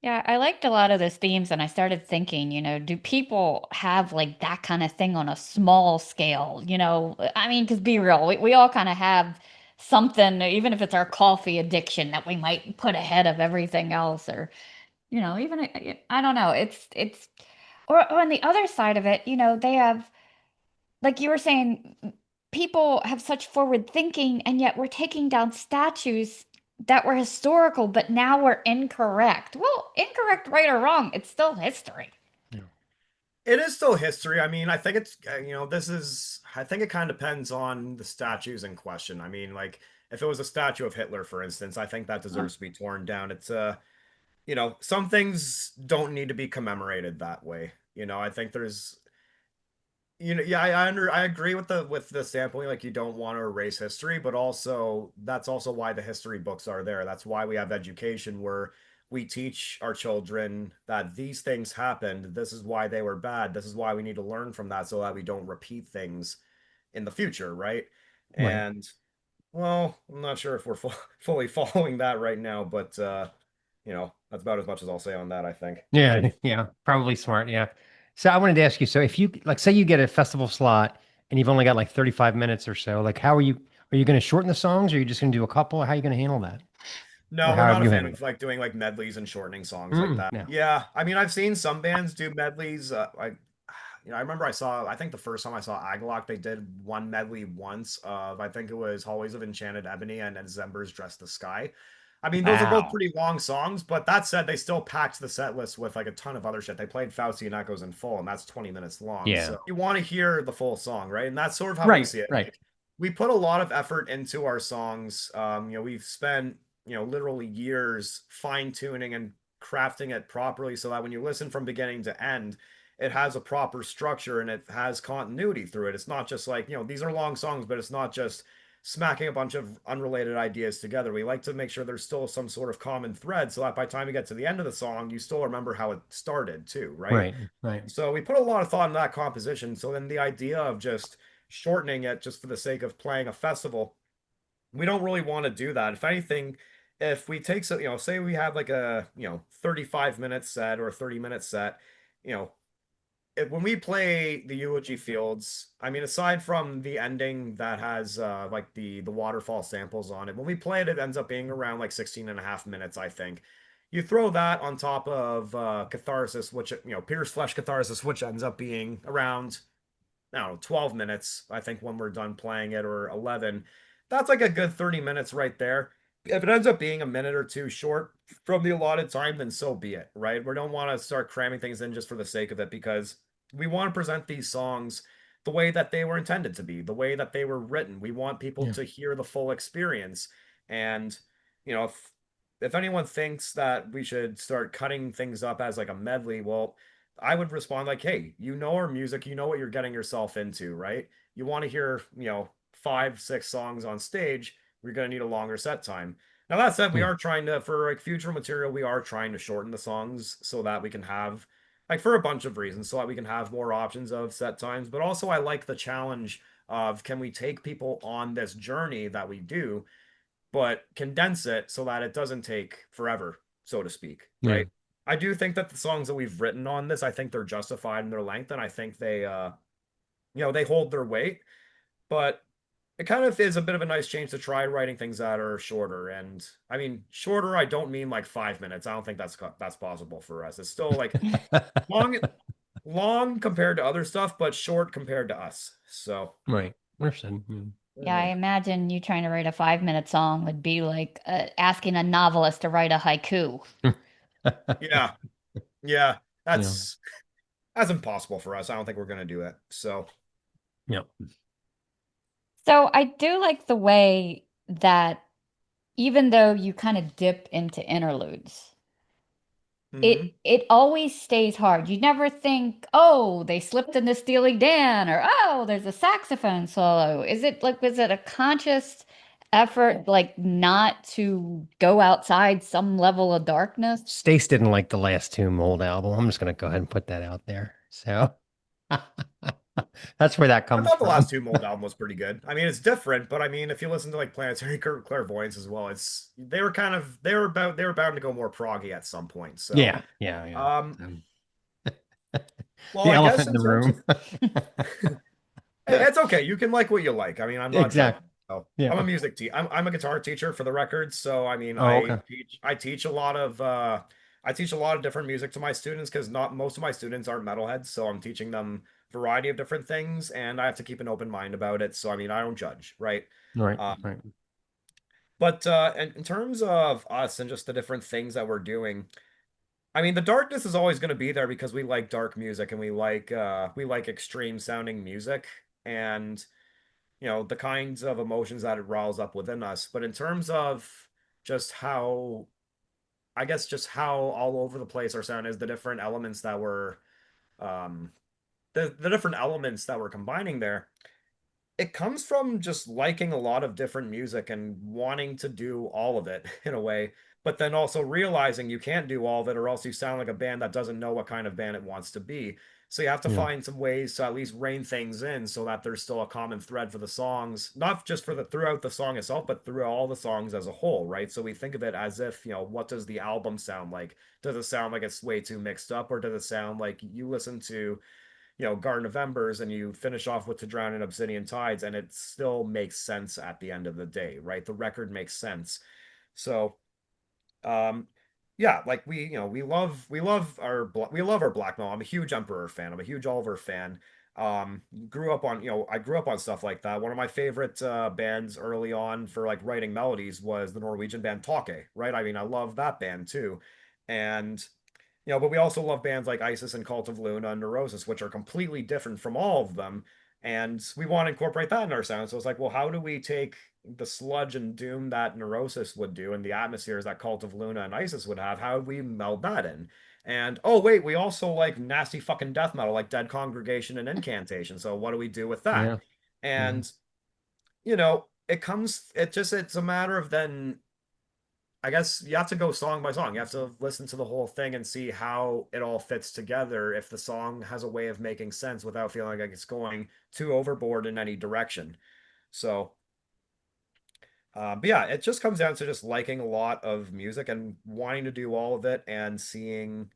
Yeah, I liked a lot of those themes, and I started thinking, do people have like that kind of thing on a small scale? I mean, because be real, we all kind of have something, even if it's our coffee addiction, that we might put ahead of everything else, or even I don't know. Or on the other side of it, they have, like you were saying, people have such forward thinking, and yet we're taking down statues that were historical, but now we're incorrect. Well, incorrect, right or wrong, it's still history. It is still history. I mean, I think it's I think it kind of depends on the statues in question. I mean, like if it was a statue of Hitler, for instance, I think that deserves to be torn down. It's some things don't need to be commemorated that way. I think there's yeah, I agree with the standpoint, like you don't want to erase history, but also that's also why the history books are there. That's why we have education where we teach our children that these things happened. This is why they were bad. This is why we need to learn from that so that we don't repeat things in the future, right? Right. And well, I'm not sure if we're fully following that right now, but that's about as much as I'll say on that, I think. Yeah. Yeah. Probably smart. Yeah. So I wanted to ask you, so if you like say you get a festival slot and you've only got like 35 minutes or so, like how are you going to shorten the songs or are you just going to do a couple? How are you going to handle that? Or No, how we're have not a you fan handled of it? like doing like medleys and shortening songs like that. No. Yeah, I mean, I've seen some bands do medleys. I remember I think the first time I saw Agalock, they did one medley once of I think it was Hallways of Enchanted Ebony and Embers Dress the Sky. I mean, those are both Wow. pretty long songs, but that said, they still packed the set list with like a ton of other shit. They played Faustian Echoes in full, and that's 20 minutes long. Yeah. So you want to hear the full song, right? And that's sort of how we Right. see it. Right. Like, we put a lot of effort into our songs. We've spent, literally years fine-tuning and crafting it properly so that when you listen from beginning to end, it has a proper structure and it has continuity through it. It's not just like, these are long songs, but it's not just smacking a bunch of unrelated ideas together. We like to make sure there's still some sort of common thread so that by the time you get to the end of the song, you still remember how it started too, right? Right. Right. So we put a lot of thought in that composition. So then the idea of just shortening it just for the sake of playing a festival, we don't really want to do that. If anything, if we take so, say we have like a, 35-minute set or a 30-minute set, you know, when we play the Eulogy Fields, I mean, aside from the ending that has like the waterfall samples on it, when we play it, it ends up being around like 16 and a half minutes, I think. You throw that on top of Catharsis, which, Pierce Flesh Catharsis, which ends up being around, I don't know, 12 minutes, I think, when we're done playing it, or 11. That's like a good 30 minutes right there. If it ends up being a minute or two short from the allotted time, then so be it, right? We don't want to start cramming things in just for the sake of it, because we want to present these songs the way that they were intended to be, the way that they were written. We want people Yeah. to hear the full experience. And, if anyone thinks that we should start cutting things up as like a medley, well, I would respond like, hey, you know our music, you know what you're getting yourself into, right? You want to hear, 5, 6 songs on stage, we're going to need a longer set time. Now, that said, we Yeah. are trying to, for like future material, we are trying to shorten the songs so that we can have, like, for a bunch of reasons, so that we can have more options of set times. But also, I like the challenge of, can we take people on this journey that we do, but condense it so that it doesn't take forever, so to speak, Yeah. right? I do think that the songs that we've written on this, I think they're justified in their length, and I think they hold their weight. But it kind of is a bit of a nice change to try writing things that are shorter. And I mean, shorter, I don't mean like 5 minutes. I don't think that's possible for us. It's still like long, long compared to other stuff, but short compared to us. So, Right. Understood. Yeah, I imagine you trying to write a 5-minute song would be like asking a novelist to write a haiku. yeah, yeah, Yeah. that's impossible for us. I don't think we're gonna do it. So, Yeah. So I do like the way that even though you kind of dip into interludes, mhm. it always stays hard. You never think, oh, they slipped into Steely Dan, or oh, there's a saxophone solo. Was it a conscious effort, like not to go outside some level of darkness? Stace didn't like the last two Mold album. I'm just gonna go ahead and put that out there. So that's where that I comes thought the from. last two Mold album was pretty good. I mean, it's different, but I mean, if you listen to like Planetary Clairvoyance as well, they were bound to go more proggy at some point. So, Yeah. Yeah. Yeah. um, Um, well, the I guess elephant in in the terms of room. it's okay. You can like what you like. I mean, I'm not judging. Exactly. So, I'm a Yeah. music teacher. I'm a guitar teacher for the record. So I mean, Oh, okay. I teach a lot of different music to my students, because not most of my students aren't metalheads. So I'm teaching them a variety of different things, and I have to keep an open mind about it. So I mean, I don't judge, right? Right. Uh, Right. but in terms of us and just the different things that we're doing, I mean, the darkness is always going to be there because we like dark music, and we like extreme sounding music, and the kinds of emotions that it riles up within us. But in terms of just how, I guess, just how all over the place our sound is, the different elements that we're, um, the different elements that we're combining there, it comes from just liking a lot of different music and wanting to do all of it in a way, but then also realizing you can't do all of it, or else you sound like a band that doesn't know what kind of band it wants to be. So you have to Yeah. find some ways to at least rein things in so that there's still a common thread for the songs, not just for the throughout the song itself, but through all the songs as a whole, right? So we think of it as if, what does the album sound like? Does it sound like it's way too mixed up, or does it sound like you listen to Garden of Embers and you finish off with To Drown in Obsidian Tides, and it still makes sense at the end of the day, right? The record makes sense. So, um, yeah, like we love our black metal. I'm a huge Emperor fan. I'm a huge Oliver fan. Grew up on, I grew up on stuff like that. One of my favorite bands early on for like writing melodies was the Norwegian band Take, right? I mean, I love that band too. And but we also love bands like Isis and Cult of Luna and Neurosis, which are completely different from all of them. And we want to incorporate that in our sound. So it's like, well, how do we take the sludge and doom that Neurosis would do and the atmospheres that Cult of Luna and Isis would have? How do we meld that in? And oh wait, we also like nasty fucking death metal like Dead Congregation and Incantation. So what do we do with that? Yeah. And it's a matter of then I guess you have to go song by song. You have to listen to the whole thing and see how it all fits together if the song has a way of making sense without feeling like it's going too overboard in any direction. So, but yeah, it just comes down to just liking a lot of music and wanting to do all of it and seeing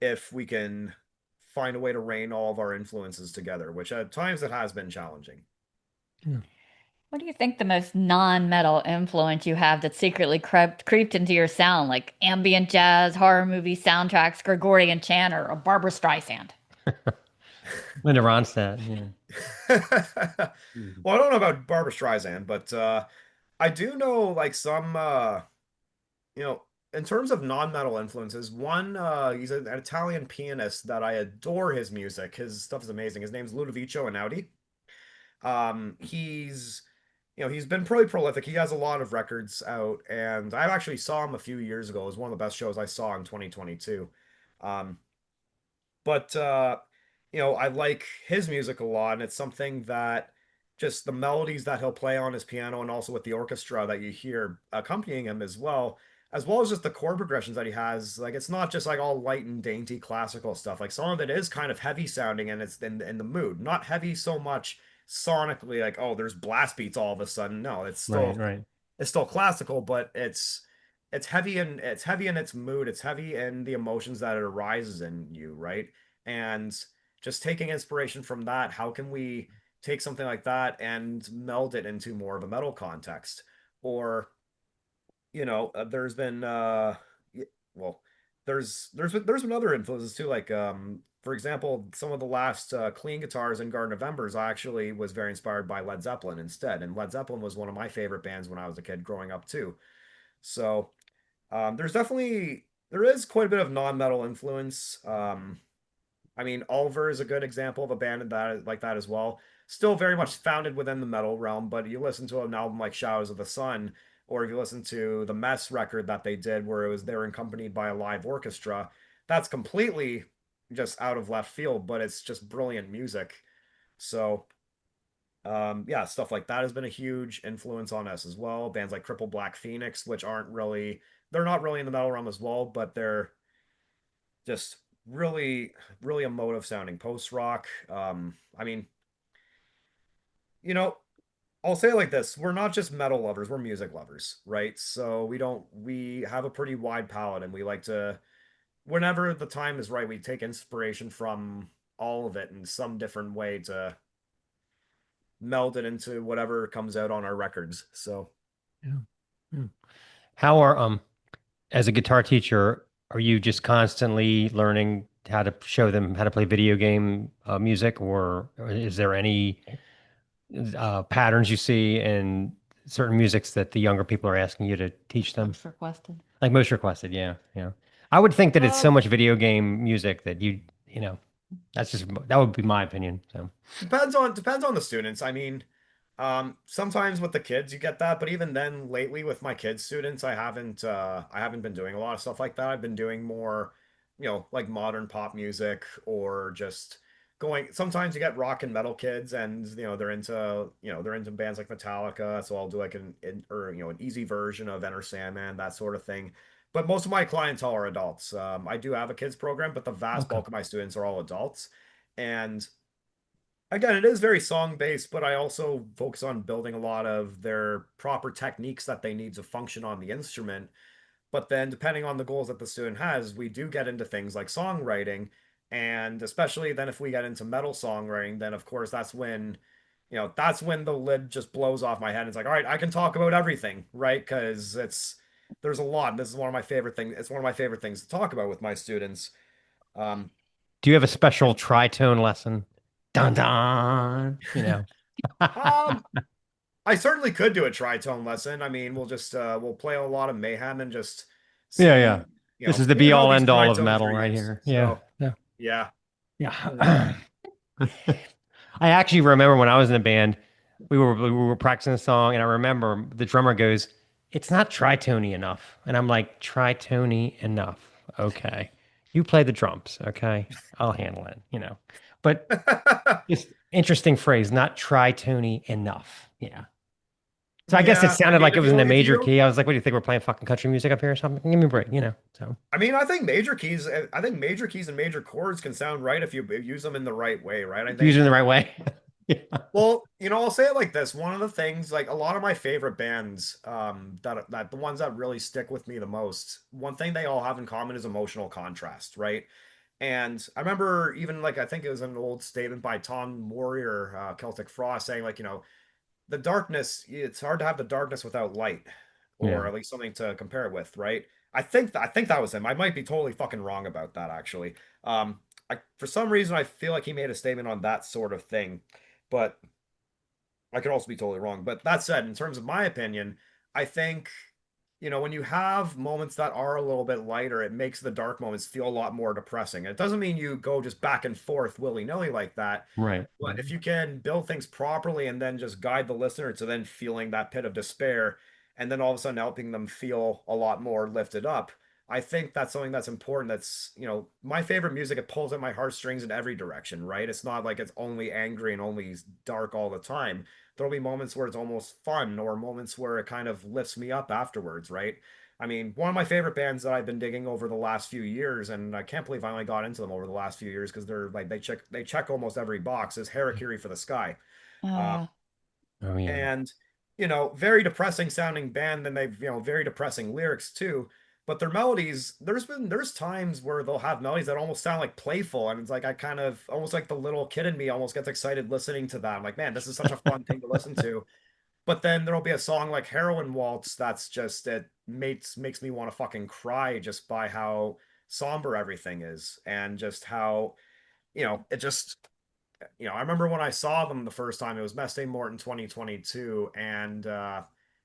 if we can find a way to rein all of our influences together, which at times it has been challenging. What do you think the most non-metal influence you have that secretly creeped into your sound, like ambient jazz, horror movie soundtracks, Gregorian chant, or a Barbara Streisand? Linda Ronstadt. Yeah. Well, I don't know about Barbara Streisand, but I do know like some you know, in terms of non-metal influences, one he's an Italian pianist that I adore his music. His stuff is amazing. His name's Ludovico Einaudi. He's he's been pretty prolific. He has a lot of records out, and I actually saw him a few years ago. It was one of the best shows I saw in 2022. Um, but I like his music a lot, and it's something that just the melodies that he'll play on his piano and also with the orchestra that you hear accompanying him as well as just the chord progressions that he has. Like it's not just like all light and dainty classical stuff. Like some of it is kind of heavy sounding and it's in the mood. Not heavy so much sonically, like, oh, there's blast beats all of a sudden. No, Right, right. it's still classical, but it's heavy in its mood. It's heavy in the emotions that it arises in you, right? And just taking inspiration from that, how can we take something like that and meld it into more of a metal context? Or, there's been well, there's been other influences too, like for example, some of the last clean guitars in Garden of Embers I actually was very inspired by Led Zeppelin instead, and Led Zeppelin was one of my favorite bands when I was a kid growing up too. So there is quite a bit of non-metal influence. I mean, Ulver is a good example of a band that like that as well. Still very much founded within the metal realm, but you listen to an album like Shadows of the Sun, or if you listen to the Mess record that they did, where it was they're accompanied by a live orchestra, that's completely just out of left field, but it's just brilliant music. So, yeah, stuff like that has been a huge influence on us as well. Bands like Cripple Black Phoenix, which they're not really in the metal realm as well, but they're just really, really emotive sounding post rock. I mean, you know, I'll say it like this: we're not just metal lovers; we're music lovers, right? So we have a pretty wide palette, and we like to, whenever the time is right, we take inspiration from all of it in some different way to meld it into whatever comes out on our records. So, Yeah. Yeah. How are as a guitar teacher, are you just constantly learning how to show them how to play video game music, or is there any patterns you see in certain musics that the younger people are asking you to teach them? Most requested. Like most requested, yeah, yeah. I would think that it's so um, much video game music that you know, that would be my opinion. So, depends on the students. I mean, sometimes with the kids you get that, but even then, lately with my kids students, I haven't been doing a lot of stuff like that. I've been doing more, like modern pop music or just going. Sometimes you get rock and metal kids, and they're into bands like Metallica. So I'll do like an easy version of Enter Sandman, that sort of thing. But most of my clientele are adults. I do have a kids program, but the vast okay. bulk of my students are all adults. And again, it is very song based, but I also focus on building a lot of their proper techniques that they need to function on the instrument. But then, depending on the goals that the student has, we do get into things like songwriting. And especially then, if we get into metal songwriting, then of course, that's when the lid just blows off my head. It's like, all right, I can talk about everything, right? Because there's a lot. This is one of my favorite things. It's one of my favorite things to talk about with my students. Um, Do you have a special and tritone lesson? dun dun, Um, I certainly could do a tritone lesson. I mean, we'll just we'll play a lot of mayhem and just Yeah, see, yeah. This is the even be how all these end all of tritones metal are right used. here. Yeah. So Yeah. yeah. Yeah. I actually remember when I was in a band, we were practicing a song, and I remember the drummer goes, "It's not tritony enough," and I'm like, "Tritony enough? Okay, you play the drums, okay? I'll handle it." But just interesting phrase, not tritony enough. Yeah. So I guess it Yeah, I sounded mean, like it if was in a you major don't, key. I was like, "What do you think we're playing fucking country music up here or something? Give me a break." So I mean, I think major keys and major chords can sound right if you use them in the right way, right? I if you use it think. in the right way. Yeah. Well, I'll say it like this. One of the things, like a lot of my favorite bands, that the ones that really stick with me the most, one thing they all have in common is emotional contrast, right? And I remember even like I think it was an old statement by Tom Warrior, Celtic Frost, saying like, the darkness, it's hard to have the darkness without light, or Yeah. at least something to compare it with, right? I think that was him. I might be totally fucking wrong about that actually. For some reason I feel like he made a statement on that sort of thing, but I could also be totally wrong. But that said, in terms of my opinion, I think, when you have moments that are a little bit lighter, it makes the dark moments feel a lot more depressing. It doesn't mean you go just back and forth willy-nilly like that. Right. But if you can build things properly and then just guide the listener to then feeling that pit of despair and then all of a sudden helping them feel a lot more lifted up, I think that's something that's important. That's, my favorite music, it pulls at my heartstrings in every direction, right? It's not like it's only angry and only dark all the time. There'll be moments where it's almost fun or moments where it kind of lifts me up afterwards, right? I mean, one of my favorite bands that I've been digging over the last few years, and I can't believe I only got into them over the last few years because they're like they check almost every box, is Harakiri for the Sky. Uh, Uh, Oh yeah. and very depressing sounding band, and they've very depressing lyrics too. But their melodies, there's times where they'll have melodies that almost sound like playful, and it's like I kind of almost like the little kid in me almost gets excited listening to that. I'm like, man, this is such a fun thing to listen to. But then there'll be a song like Heroin Waltz that's just it makes me want to fucking cry just by how somber everything is and just how it just I remember when I saw them the first time, it was Mustang Morton 2022, and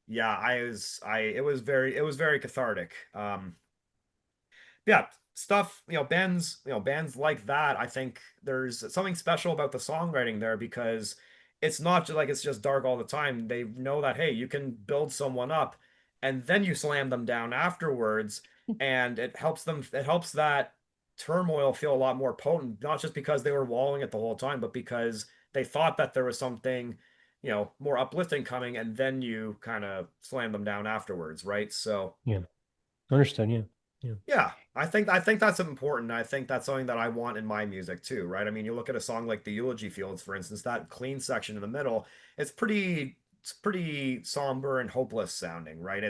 yeah, it was very cathartic. Yeah, stuff, bands like that, I think there's something special about the songwriting there because it's not just like it's just dark all the time. They know that, hey, you can build someone up and then you slam them down afterwards, and it helps that turmoil feel a lot more potent, not just because they were walling it the whole time, but because they thought that there was something, more uplifting coming, and then you kind of slam them down afterwards, right? So Yeah. Understood. Yeah. Yeah. yeah, I think that's important. I think that's something that I want in my music too, right? I mean, you look at a song like the Eulogy Fields, for instance, that clean section in the middle, it's pretty somber and hopeless sounding, right?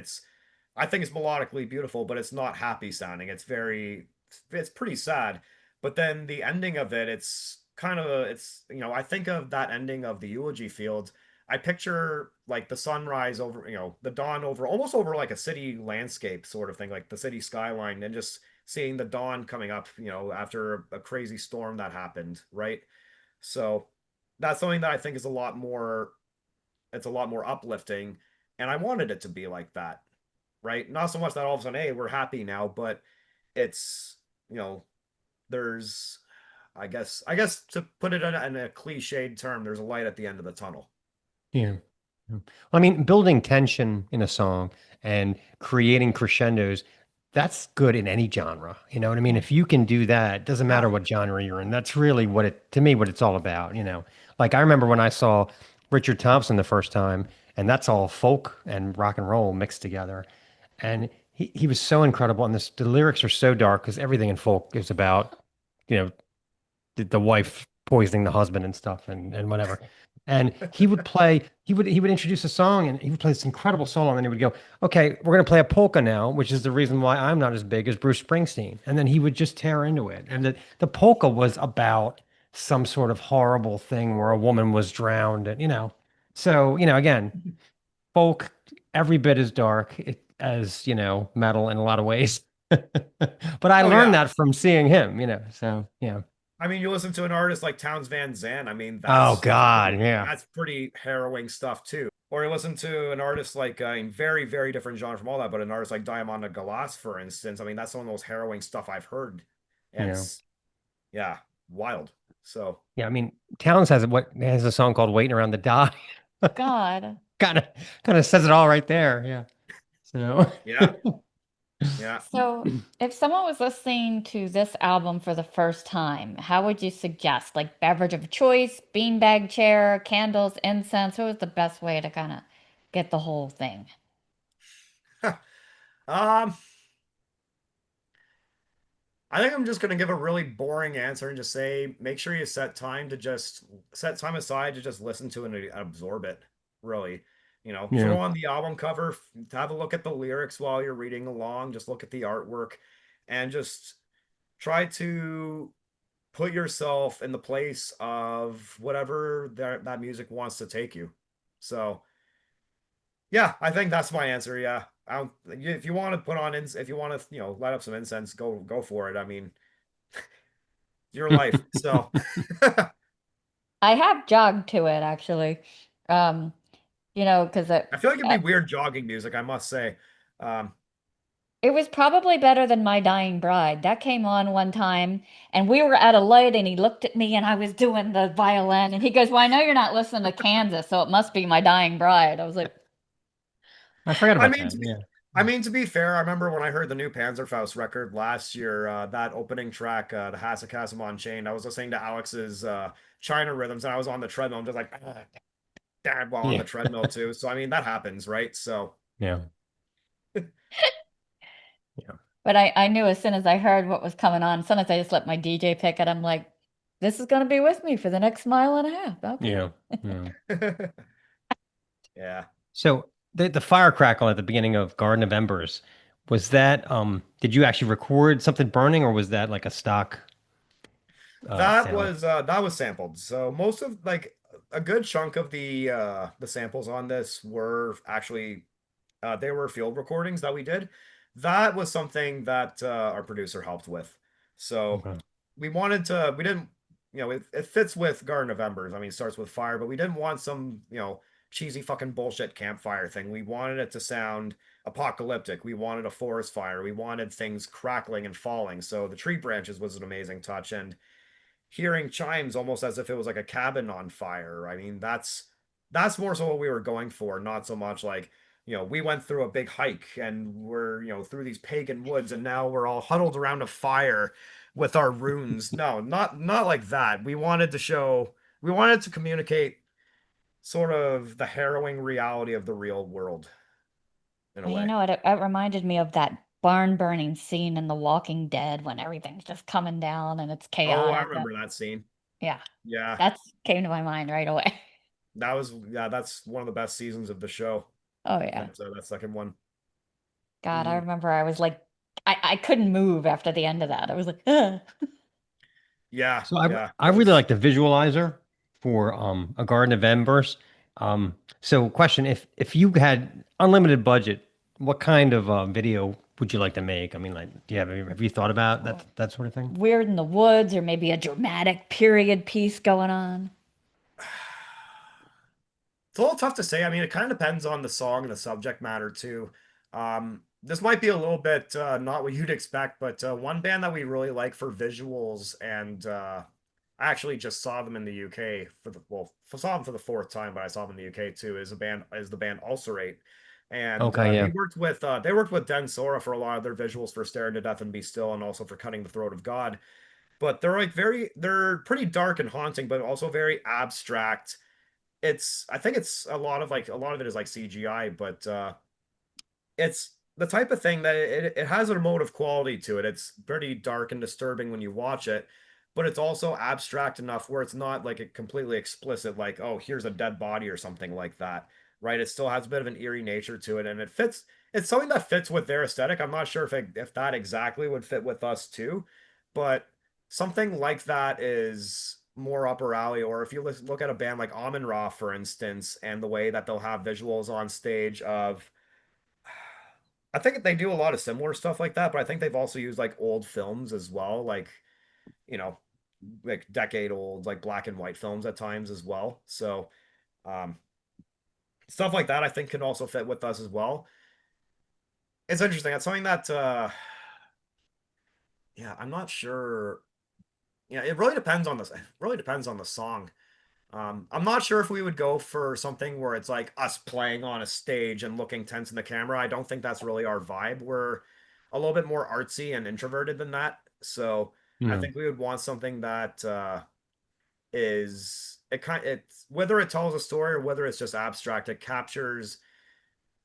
I think it's melodically beautiful, but it's not happy sounding. It's pretty sad. But then the ending of it, I think of that ending of the Eulogy Fields, I picture like the sunrise over, the dawn over, almost over like a city landscape sort of thing, like the city skyline, and just seeing the dawn coming up, after a crazy storm that happened, right? So that's something that I think is it's a lot more uplifting, and I wanted it to be like that, right? Not so much that all of a sudden, hey, we're happy now, but it's, you know, there's, I guess to put it in a cliched term, there's a light at the end of the tunnel. Yeah. Yeah. Well, I mean, building tension in a song and creating crescendos, that's good in any genre. You know what I mean? If you can do that, doesn't Yeah. matter what genre you're in. That's really to me, what it's all about. Like I remember when I saw Richard Thompson the first time, and that's all folk and rock and roll mixed together. And he was so incredible. And the lyrics are so dark because everything in folk is about, you know, the wife poisoning the husband and stuff and whatever. And he would introduce a song and he would play this incredible solo and then he would go, okay, we're gonna play a polka now, which is the reason why I'm not as big as Bruce Springsteen. And then he would just tear into it. And the polka was about some sort of horrible thing where a woman was drowned and. So, again, folk every bit as dark as, metal in a lot of ways. But I Oh learned yeah. that from seeing him. So yeah. I mean, you listen to an artist like Towns Van Zandt. I mean, Oh God, yeah. that's pretty harrowing stuff too. Or you listen to an artist like in very, very different genre from all that, but an artist like Diamanda Galas, for instance. I mean, that's some of the most harrowing stuff I've heard. And Yeah. it's yeah, wild. So Yeah, I mean, Towns has a song called "Waiting Around to Die." God. Kind of kind of says it all right there. Yeah. So yeah, yeah. So, if someone was listening to this album for the first time, how would you suggest? Like beverage of choice, beanbag chair, candles, incense? What was the best way to kind of get the whole thing? um, I think I'm just gonna give a really boring answer and just say make sure you set time aside to just listen to it and absorb it. Really, throw yeah. on the album cover, have a look at the lyrics while you're reading along, just look at the artwork, and just try to put yourself in the place of whatever that music wants to take you. So yeah, I think that's my answer. Yeah. If you want to if you want to, light up some incense, go for it. I mean, your life. So I have jogged to it actually. Um, because I feel like it'd be weird jogging music, I must say. Um, it was probably better than My Dying Bride. That came on one time, and we were at a light, and he looked at me, and I was doing the violin, and he goes, "Well, I know you're not listening to Kansas, so it must be My Dying Bride." I was like, I forgot I about mean, that. Yeah. to be fair, I remember when I heard the new Panzerfaust record last year, that opening track, the Hasakasm on Chain, I was listening to Alex's China rhythms, and I was on the treadmill, I'm just like, dad, while on Yeah. the treadmill too. So I mean, that happens, right? So Yeah. Yeah. but I knew as soon as I heard what was coming on, sometimes I just let my DJ pick it. I'm like, this is going to be with me for the next mile and a half. Okay. Yeah. Yeah. yeah. So the fire crackle at the beginning of Garden of Embers, was that did you actually record something burning or was that like a stock sound? That was sampled. So most of like a good chunk of the samples on this were actually they were field recordings that we did. That was something that our producer helped with. So Okay. we didn't, it fits with Garden of Embers. I mean, it starts with fire, but we didn't want some, cheesy fucking bullshit campfire thing. We wanted it to sound apocalyptic. We wanted a forest fire. We wanted things crackling and falling. So the tree branches was an amazing touch. And hearing chimes almost as if it was like a cabin on fire. I mean, that's more so what we were going for, not so much like, we went through a big hike and we're, through these pagan woods and now we're all huddled around a fire with our runes. No, not like that. We wanted to communicate sort of the harrowing reality of the real world in a Well, way. it reminded me of that barn burning scene in The Walking Dead when everything's just coming down and it's Oh, I chaotic. remember that scene. Yeah, Yeah. that's came to my mind right away. That's one of the best seasons of the show. Oh yeah. That second one. God, I Mm. remember I was like, I couldn't move after the end of that. I was like, ugh. Yeah, So yeah. I It really was like the visualizer for a Garden of Embers. So question, if you had unlimited budget, what kind of video would you like to make? I mean, like, do you have you thought about that sort of thing? Weird in the woods or maybe a dramatic period piece going on. it's a little tough to say. I mean, it kind of depends on the song and the subject matter too. This might be a little bit not what you'd expect, but one band that we really like for visuals, and I actually just saw them in the UK saw them for the fourth time, but I saw them in the UK too. Is the band Ulcerate, and Okay, yeah. they worked with Den Sora for a lot of their visuals for Staring to Death and Be Still, and also for Cutting the Throat of God. But they're pretty dark and haunting, but also very abstract. I think it's a lot of it is like CGI, but it's the type of thing that it has an emotive quality to it. It's pretty dark and disturbing when you watch it, but it's also abstract enough where it's not like a completely explicit, like, oh, here's a dead body or something like that, right? It still has a bit of an eerie nature to it, and it's something that fits with their aesthetic. I'm not sure if that exactly would fit with us too, but something like that is more up our alley. Or if you look at a band like Amun Ra, for instance, and the way that they'll have visuals on stage of, I think they do a lot of similar stuff like that, but I think they've also used like old films as well, like, you know, like decade old like black and white films at times as well. So um stuff like that I think can also fit with us as well. It's interesting. That's something that yeah, I'm not sure. Yeah, it really depends on this. It really depends on the song. I'm not sure if we would go for something where it's like us playing on a stage and looking tense in the camera. I don't think that's really our vibe. We're a little bit more artsy and introverted than that. So I Yeah. think we would want something that is it kind it's whether it tells a story or whether it's just abstract, it captures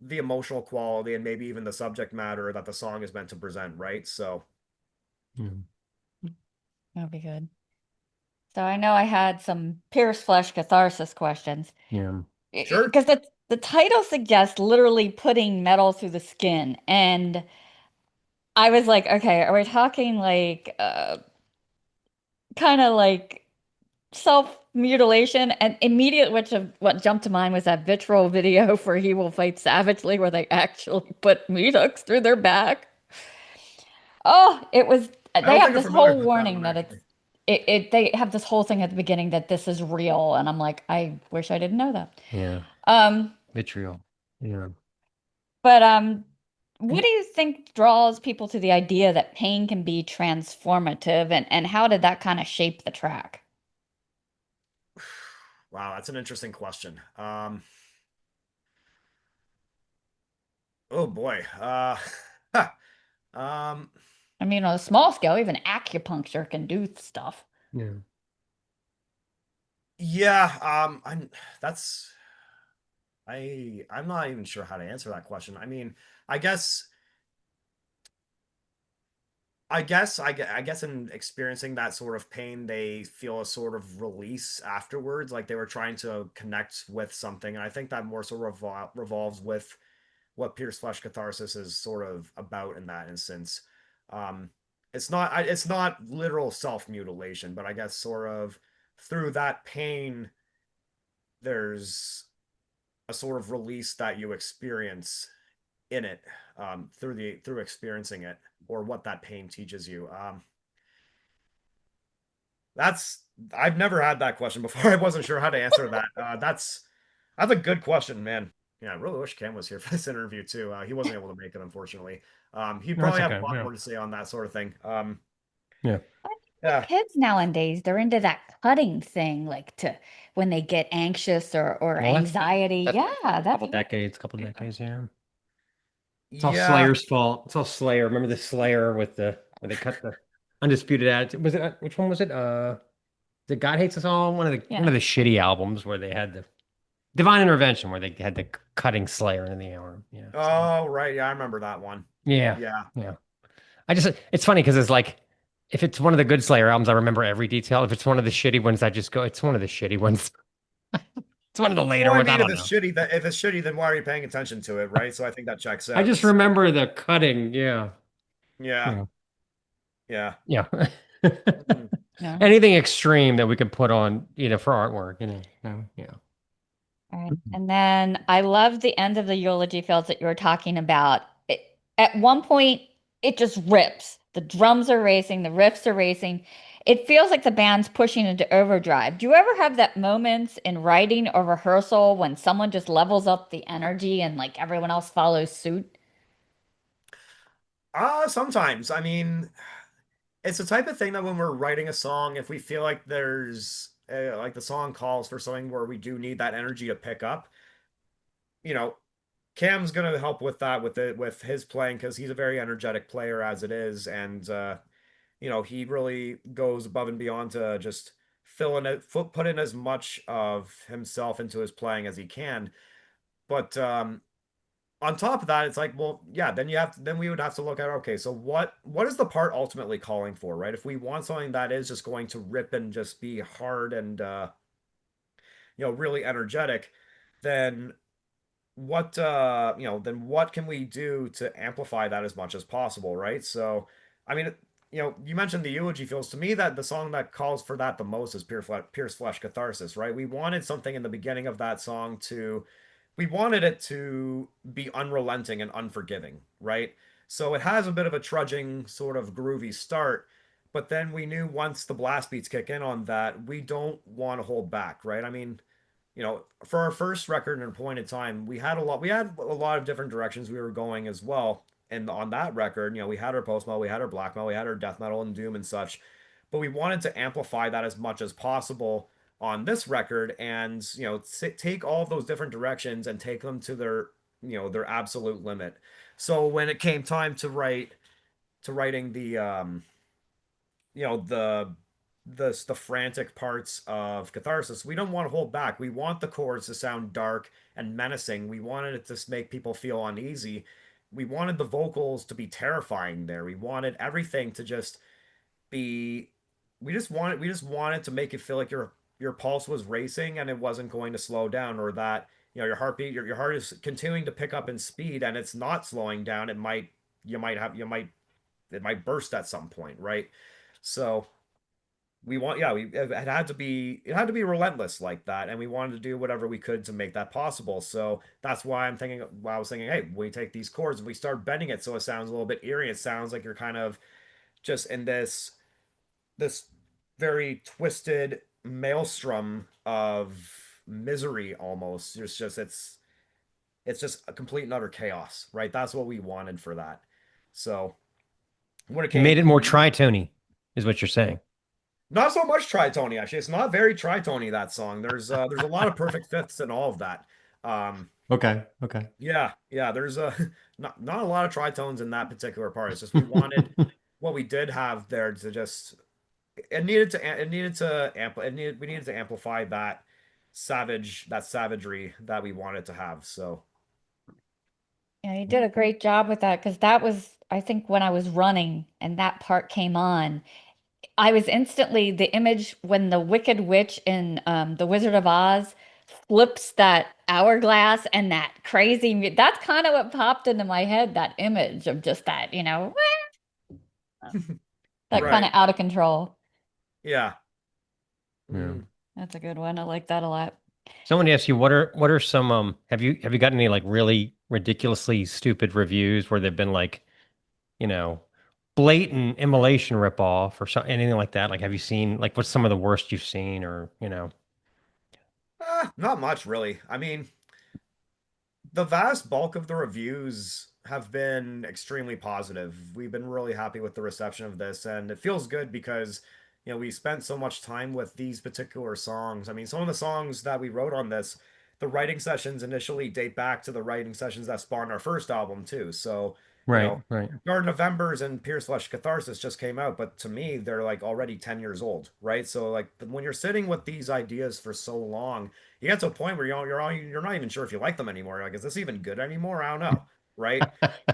the emotional quality and maybe even the subject matter that the song is meant to present, right? So Yeah. That'll be good. So I know I had some pierce flesh catharsis questions. Yeah. sure. Because the title suggests literally putting metal through the skin. And I was like, okay, are we talking like kind of like self-mutilation? And immediate what jumped to mind was that Vitriol video for He Will Fight Savagely, where they actually put meat hooks through their back. Oh, it was I they don't have think I'm this familiar whole with that warning one that actually. they have this whole thing at the beginning that this is real, and I'm like, I wish I didn't know that. Yeah. Um, Vitriol. Yeah. but what do you think draws people to the idea that pain can be transformative, and how did that kind of shape the track? Wow, that's an interesting question. Oh boy. Um, I mean, on a small scale, even acupuncture can do stuff. Yeah. yeah, that's I'm not even sure how to answer that question. I mean, I guess I guess in experiencing that sort of pain, they feel a sort of release afterwards, like they were trying to connect with something. And I think that more so revolves with what Pierce Flesh Catharsis is sort of about in that instance. Um, it's not literal self mutilation, but I guess sort of through that pain, there's a sort of release that you experience in it through experiencing it or what that pain teaches you. That's I've never had that question before. I wasn't sure how to answer that. That's a good question, man. Yeah, I really wish Cam was here for this interview too. He wasn't able to make it, unfortunately. He'd No, that's probably have okay. a lot Yeah. more to say on that sort of thing. Yeah. The Yeah. kids nowadays, they're into that cutting thing, like to when they get anxious or Well, anxiety. that's Yeah, that's couple decades, yeah. It's all Yeah. Slayer's fault. It's all Slayer. Remember the Slayer with the where they cut the Undisputed Attitude? Was it which one was it? The God Hates Us All? One yeah. of the shitty albums where they had the Divine Intervention where they had the cutting Slayer into the hour. Yeah. So Oh, right. Yeah, I remember that one. yeah. Yeah. Yeah. It's funny because it's like if it's one of the good Slayer albums, I remember every detail. If it's one of the shitty ones, I just go, it's one of the shitty ones. It's one of the Well, later I ones. I mean, don't know. if it's shitty, then why are you paying attention to it, right? So I think that checks I out. just So, remember the cutting. Yeah. yeah. Yeah. Yeah. Yeah. Mhm. No. Anything extreme that we could put on, for artwork, No, yeah. All right. And then I love the end of the eulogy fields that you were talking about. At one point, it just rips. The drums are racing, the riffs are racing. It feels like the band's pushing into overdrive. Do you ever have that moments in writing or rehearsal when someone just levels up the energy and like everyone else follows suit? Sometimes. I mean, it's the type of thing that when we're writing a song, if we feel like there's like the song calls for something where we do need that energy to pick up, you know, Cam's gonna help with that with his playing because he's a very energetic player as it is, and he really goes above and beyond to just fill in it, put in as much of himself into his playing as he can. But on top of that, it's like, well, yeah, then we would have to look at okay, so what is the part ultimately calling for, right? If we want something that is just going to rip and just be hard and really energetic, then then what can we do to amplify that as much as possible, right? So, I mean, you mentioned the eulogy feels to me that the song that calls for that the most is Pierce Flesh Catharsis, right? We wanted something in the beginning of that song we wanted it to be unrelenting and unforgiving, right? So it has a bit of a trudging sort of groovy start, But then we knew once the blast beats kick in on that, we don't want to hold back, right? I mean, for our first record in a point in time, we had a lot of different directions we were going as well. And on that record, we had our post metal, we had our black metal, we had our death metal and doom and such, but we wanted to amplify that as much as possible on this record, and take all of those different directions and take them to their absolute limit. So when it came time to writing the you know the frantic parts of catharsis, we don't want to hold back. We want the chords to sound dark and menacing. We wanted it to make people feel uneasy. We wanted the vocals to be terrifying there. We wanted everything to just be we just wanted to make it feel like your pulse was racing and it wasn't going to slow down, or that your heartbeat, your heart is continuing to pick up in speed and it's not slowing down. It might burst at some point, right? So we want yeah we it had to be relentless like that, and we wanted to do whatever we could to make that possible. So that's why I was thinking, hey, we take these chords and we start bending it so it sounds a little bit eerie. It sounds like you're kind of just in this very twisted maelstrom of misery almost. It's just a complete and utter chaos, right? That's what we wanted for that. So when it You came made it more tritony, is what you're saying. not so much tritony, actually. It's not very tritony, that song. There's a lot of perfect fifths in all of that. Um Okay. Okay. yeah, there's a not a lot of tritones in that particular part. It's just we wanted what we did have there to just we needed to amplify that savagery that we wanted to have. So Yeah, you did a great job with that because that was, I think, when I was running and that part came on. I was instantly the image when the Wicked Witch in The Wizard of Oz flips that hourglass and that crazy. That's kind of what popped into my head. That image of just that, that kind right. of out of control. Yeah. Yeah. Mm. That's a good one. I like that a lot. Someone asked you what are some have you gotten any like really ridiculously stupid reviews where they've been like, you know, blatant immolation ripoff or something, anything like that? Like, have you seen like what's some of the worst you've seen, or Not much really. I mean, the vast bulk of the reviews have been extremely positive. We've been really happy with the reception of this, and it feels good because, we spent so much time with these particular songs. I mean, some of the songs that we wrote on this, the writing sessions initially date back to the writing sessions that spawned our first album too. So, right, right. Garden of Embers and Pierce Flesh Catharsis just came out, but to me, they're like already 10 years old, right? So like when you're sitting with these ideas for so long, you get to a point where you're not even sure if you like them anymore. Like, is this even good anymore? I don't know, right?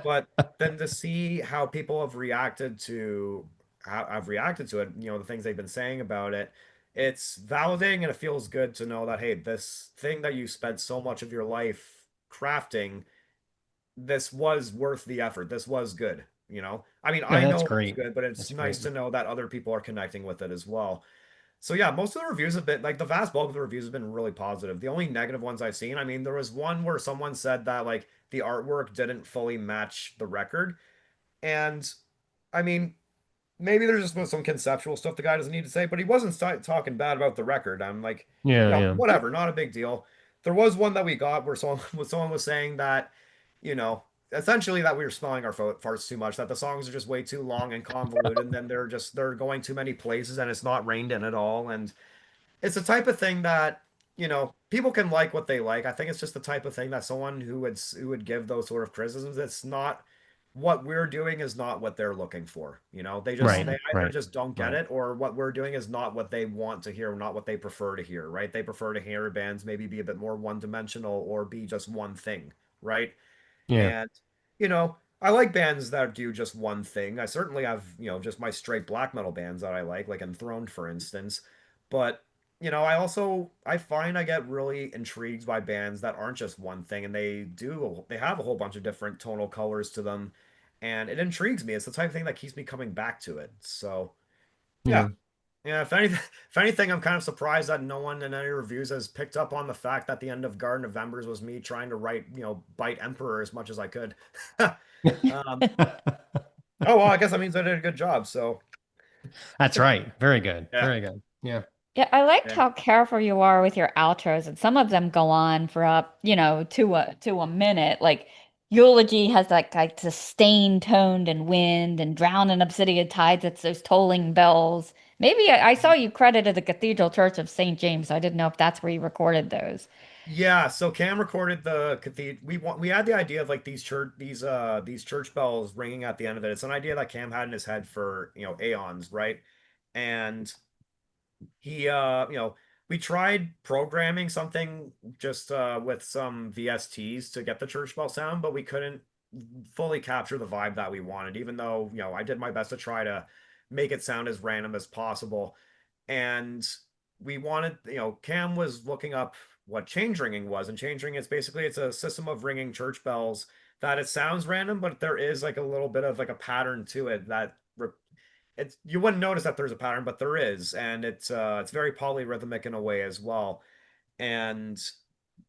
But then to see how people have reacted to it, the things they've been saying about it, it's validating and it feels good to know that, hey, this thing that you spent so much of your life crafting, this was worth the effort. This was good. I mean, No, I that's know it's great. good, but it's That's nice great. to know that other people are connecting with it as well. So yeah, most of the reviews have been like the vast bulk of the reviews have been really positive. The only negative ones I've seen, I mean, there was one where someone said that like the artwork didn't fully match the record. And I mean, maybe there's just some conceptual stuff the guy doesn't need to say, but he wasn't talking bad about the record. I'm like, Yeah, yeah. whatever, not a big deal. There was one that we got where someone was saying that, you know, essentially that we were smelling our farts too much, that the songs are just way too long and convoluted, and then they're going too many places and it's not reined in at all. And it's the type of thing that people can like what they like. I think it's just the type of thing that someone who would give those sort of criticisms, it's not what we're doing is not what they're looking for. Right, They either right, just don't get right. it, or what we're doing is not what they want to hear, not what they prefer to hear, right? They prefer to hear bands maybe be a bit more one-dimensional or be just one thing, right? Yeah. And, I like bands that do just one thing. I certainly have, just my straight black metal bands that I like Enthroned, for instance. But, I find I get really intrigued by bands that aren't just one thing, and they have a whole bunch of different tonal colors to them. And it intrigues me. It's the type of thing that keeps me coming back to it. So, yeah. Yeah. Yeah, if anything, I'm kind of surprised that no one in any reviews has picked up on the fact that the end of Garden of Embers was me trying to write, bite Emperor as much as I could. Um, oh well, I guess that means I did a good job. So That's right. Very good. Yeah. Very good. Yeah. Yeah, I liked Yeah. how careful you are with your outros, and some of them go on for up, to a minute. Like Eulogy has like sustained toned and wind, and Drown in Obsidian Tides, it's those tolling bells. Maybe I saw you credited the Cathedral Church of St. James. So I didn't know if that's where you recorded those. Yeah, so Cam recorded the cathedral. We had the idea of like these church bells ringing at the end of it. It's an idea that Cam had in his head for, aeons, right? And he we tried programming something just with some VSTs to get the church bell sound, but we couldn't fully capture the vibe that we wanted, even though, I did my best to try to make it sound as random as possible. And we wanted, Cam was looking up what change ringing was, and change ringing is basically it's a system of ringing church bells that it sounds random, but there is like a little bit of like a pattern to it that it's you wouldn't notice that there's a pattern, but there is, and it's very polyrhythmic in a way as well. And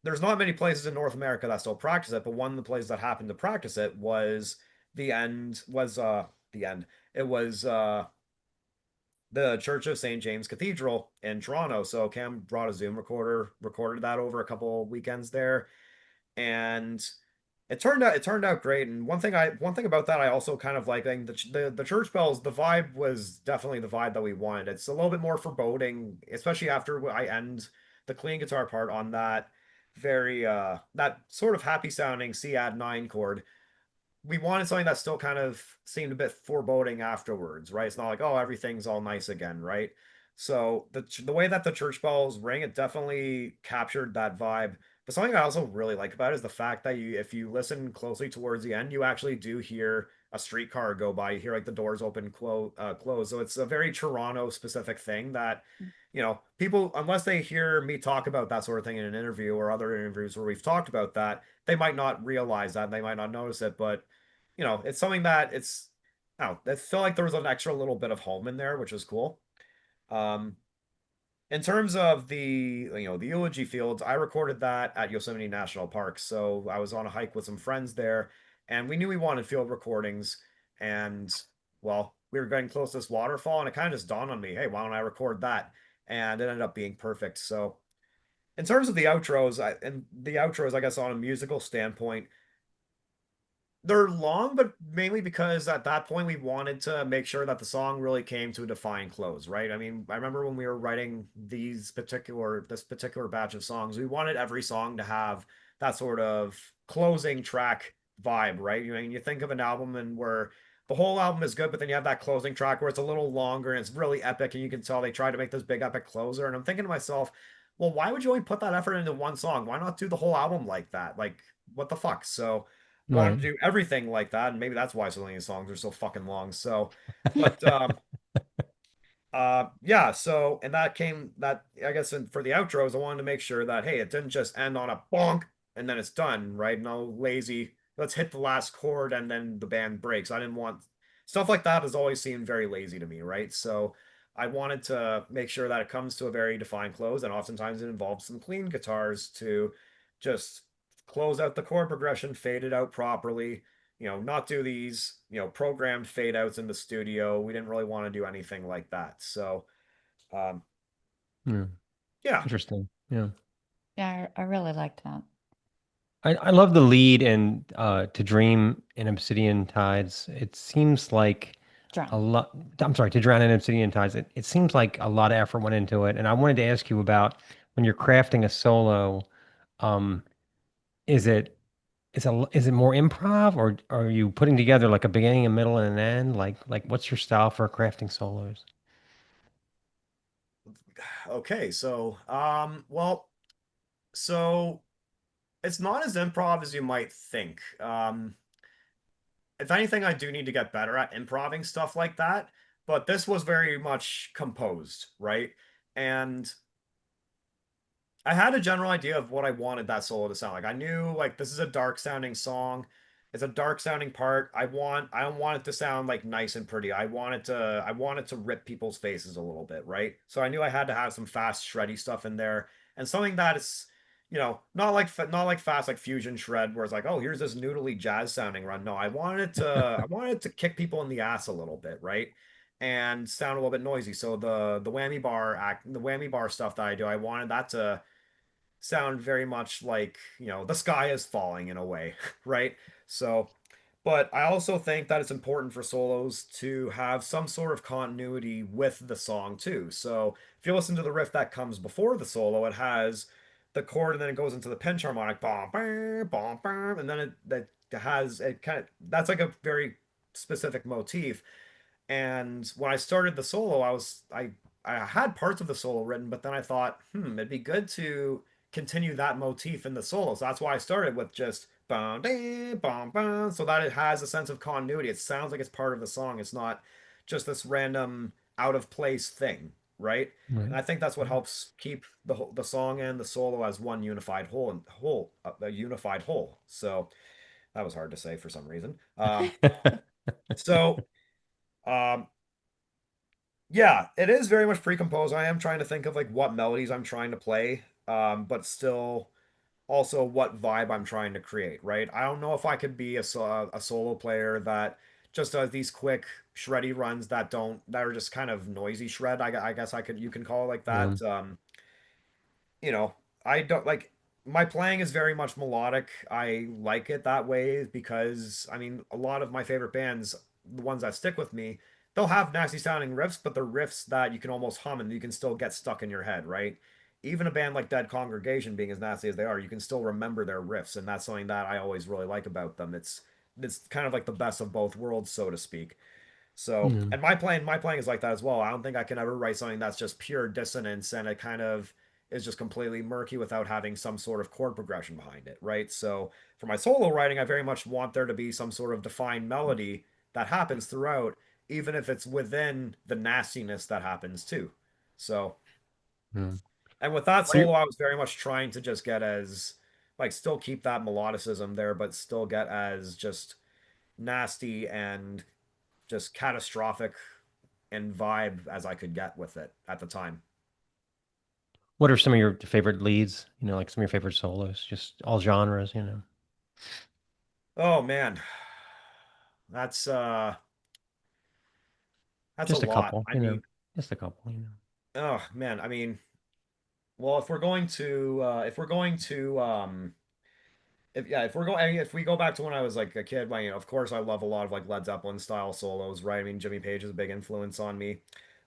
there's not many places in North America that still practice it, but one of the places that happened to practice it was the end. It was the Church of St. James Cathedral in Toronto. So Cam brought a Zoom recorder, recorded that over a couple weekends there, and it turned out great. And one thing about that I also kind of like the church bells. The vibe was definitely the vibe that we wanted. It's a little bit more foreboding, especially after I end the clean guitar part on that very that sort of happy sounding C add 9 chord. We wanted something that still kind of seemed a bit foreboding afterwards, right? It's not like, oh, everything's all nice again, right? So the way that the church bells ring, it definitely captured that vibe. But something I also really like about it is the fact that if you listen closely towards the end, you actually do hear a streetcar go by. You hear like the doors open, close. So it's a very Toronto specific thing that, people, unless they hear me talk about that sort of thing in an interview or other interviews where we've talked about that, they might not realize that, they might not notice it. But it's something that I feel like there was an extra little bit of home in there, which was cool. Um, in terms of the eulogy fields, I recorded that at Yosemite National Park. So I was on a hike with some friends there, and we knew we wanted field recordings. And well, we were getting close to this waterfall, and it kind of just dawned on me, hey, why don't I record that? And it ended up being perfect. So in terms of the outros, I guess on a musical standpoint, they're long, but mainly because at that point we wanted to make sure that the song really came to a defined close, right? I mean, I remember when we were writing this particular batch of songs, we wanted every song to have that sort of closing track vibe, right? You think of an album and where the whole album is good, but then you have that closing track where it's a little longer and it's really epic, and you can tell they tried to make this big epic closer. And I'm thinking to myself, well, why would you only put that effort into one song? Why not do the whole album like that? Like, what the fuck? So wanted Right. to do everything like that, and maybe that's why so many songs are so fucking long. So, but yeah, so and that came that I guess for the outros, I wanted to make sure that hey, it didn't just end on a bonk and then it's done, right? No lazy, let's hit the last chord and then the band breaks. I didn't want stuff like that has always seemed very lazy to me, right? So I wanted to make sure that it comes to a very defined close, and oftentimes it involves some clean guitars to just close out the chord progression, fade it out properly, not do these, programmed fade outs in the studio. We didn't really want to do anything like that. So, um, Yeah. yeah. Interesting. Yeah. Yeah, I really liked that. I love the lead in To Dream in Obsidian Tides. It seems like a Drown. lot. I'm sorry, To Drown in Obsidian Tides. It seems like a lot of effort went into it. And I wanted to ask you about when you're crafting a solo, um, is it is it more improv, or are you putting together like a beginning, a middle, and an end? Like what's your style for crafting solos? Okay. So, so it's not as improv as you might think. If anything, I do need to get better at improving stuff like that. But this was very much composed, right? And I had a general idea of what I wanted that solo to sound like. I knew like this is a dark sounding song. It's a dark sounding part. I don't want it to sound like nice and pretty. I want it to rip people's faces a little bit, right? So I knew I had to have some fast shreddy stuff in there, and something that is, not like fast like fusion shred where it's like, oh, here's this noodly jazz sounding run. No, I wanted it to kick people in the ass a little bit, right? and sound a little bit noisy. So the whammy bar stuff that I do, I wanted that to sound very much like, the sky is falling in a way, right? So, but I also think that it's important for solos to have some sort of continuity with the song too. So if you listen to the riff that comes before the solo, it has the chord and then it goes into the pinch harmonic, bom, bam, bom, bam, and then it kind of that's like a very specific motif. And when I started the solo, I had parts of the solo written, but then I thought, it'd be good to continue that motif in the solo. So that's why I started with just bum, dee, bum, bum, so that it has a sense of continuity. It sounds like it's part of the song. It's not just this random out of place thing, right? Right. And I think that's what helps keep the song and the solo as one unified a unified whole. So that was hard to say for some reason. So um, yeah, it is very much pre-composed. I am trying to think of like what melodies I'm trying to play, but still also what vibe I'm trying to create, right? I don't know if I could be a solo player that just does these quick shreddy runs that are just kind of noisy shred. I guess you can call it like Yeah. that. You know, I don't like my playing is very much melodic. I like it that way because I mean, a lot of my favorite bands, the ones that stick with me, they'll have nasty sounding riffs, but they're riffs that you can almost hum and you can still get stuck in your head, right? Even a band like Dead Congregation, being as nasty as they are, you can still remember their riffs, and that's something that I always really like about them. It's kind of like the best of both worlds, so to speak. So, Yeah. and my playing is like that as well. I don't think I can ever write something that's just pure dissonance and it kind of is just completely murky without having some sort of chord progression behind it, right? So, for my solo writing, I very much want there to be some sort of defined melody that happens throughout, even if it's within the nastiness that happens too. So, Yeah. and with that What are solo, I was very much trying to just get as like still keep that melodicism there, but still get as just nasty and just catastrophic and vibe as I could get with it at the time. what are some of your favorite leads? Like some of your favorite solos, just all genres. Oh man, that's uh that's a Just a lot. couple, I mean, just a couple. oh man, I mean, well, if we're going to if we go back to when I was like a kid, well, of course I love a lot of like Led Zeppelin style solos, right? I mean, Jimmy Page is a big influence on me.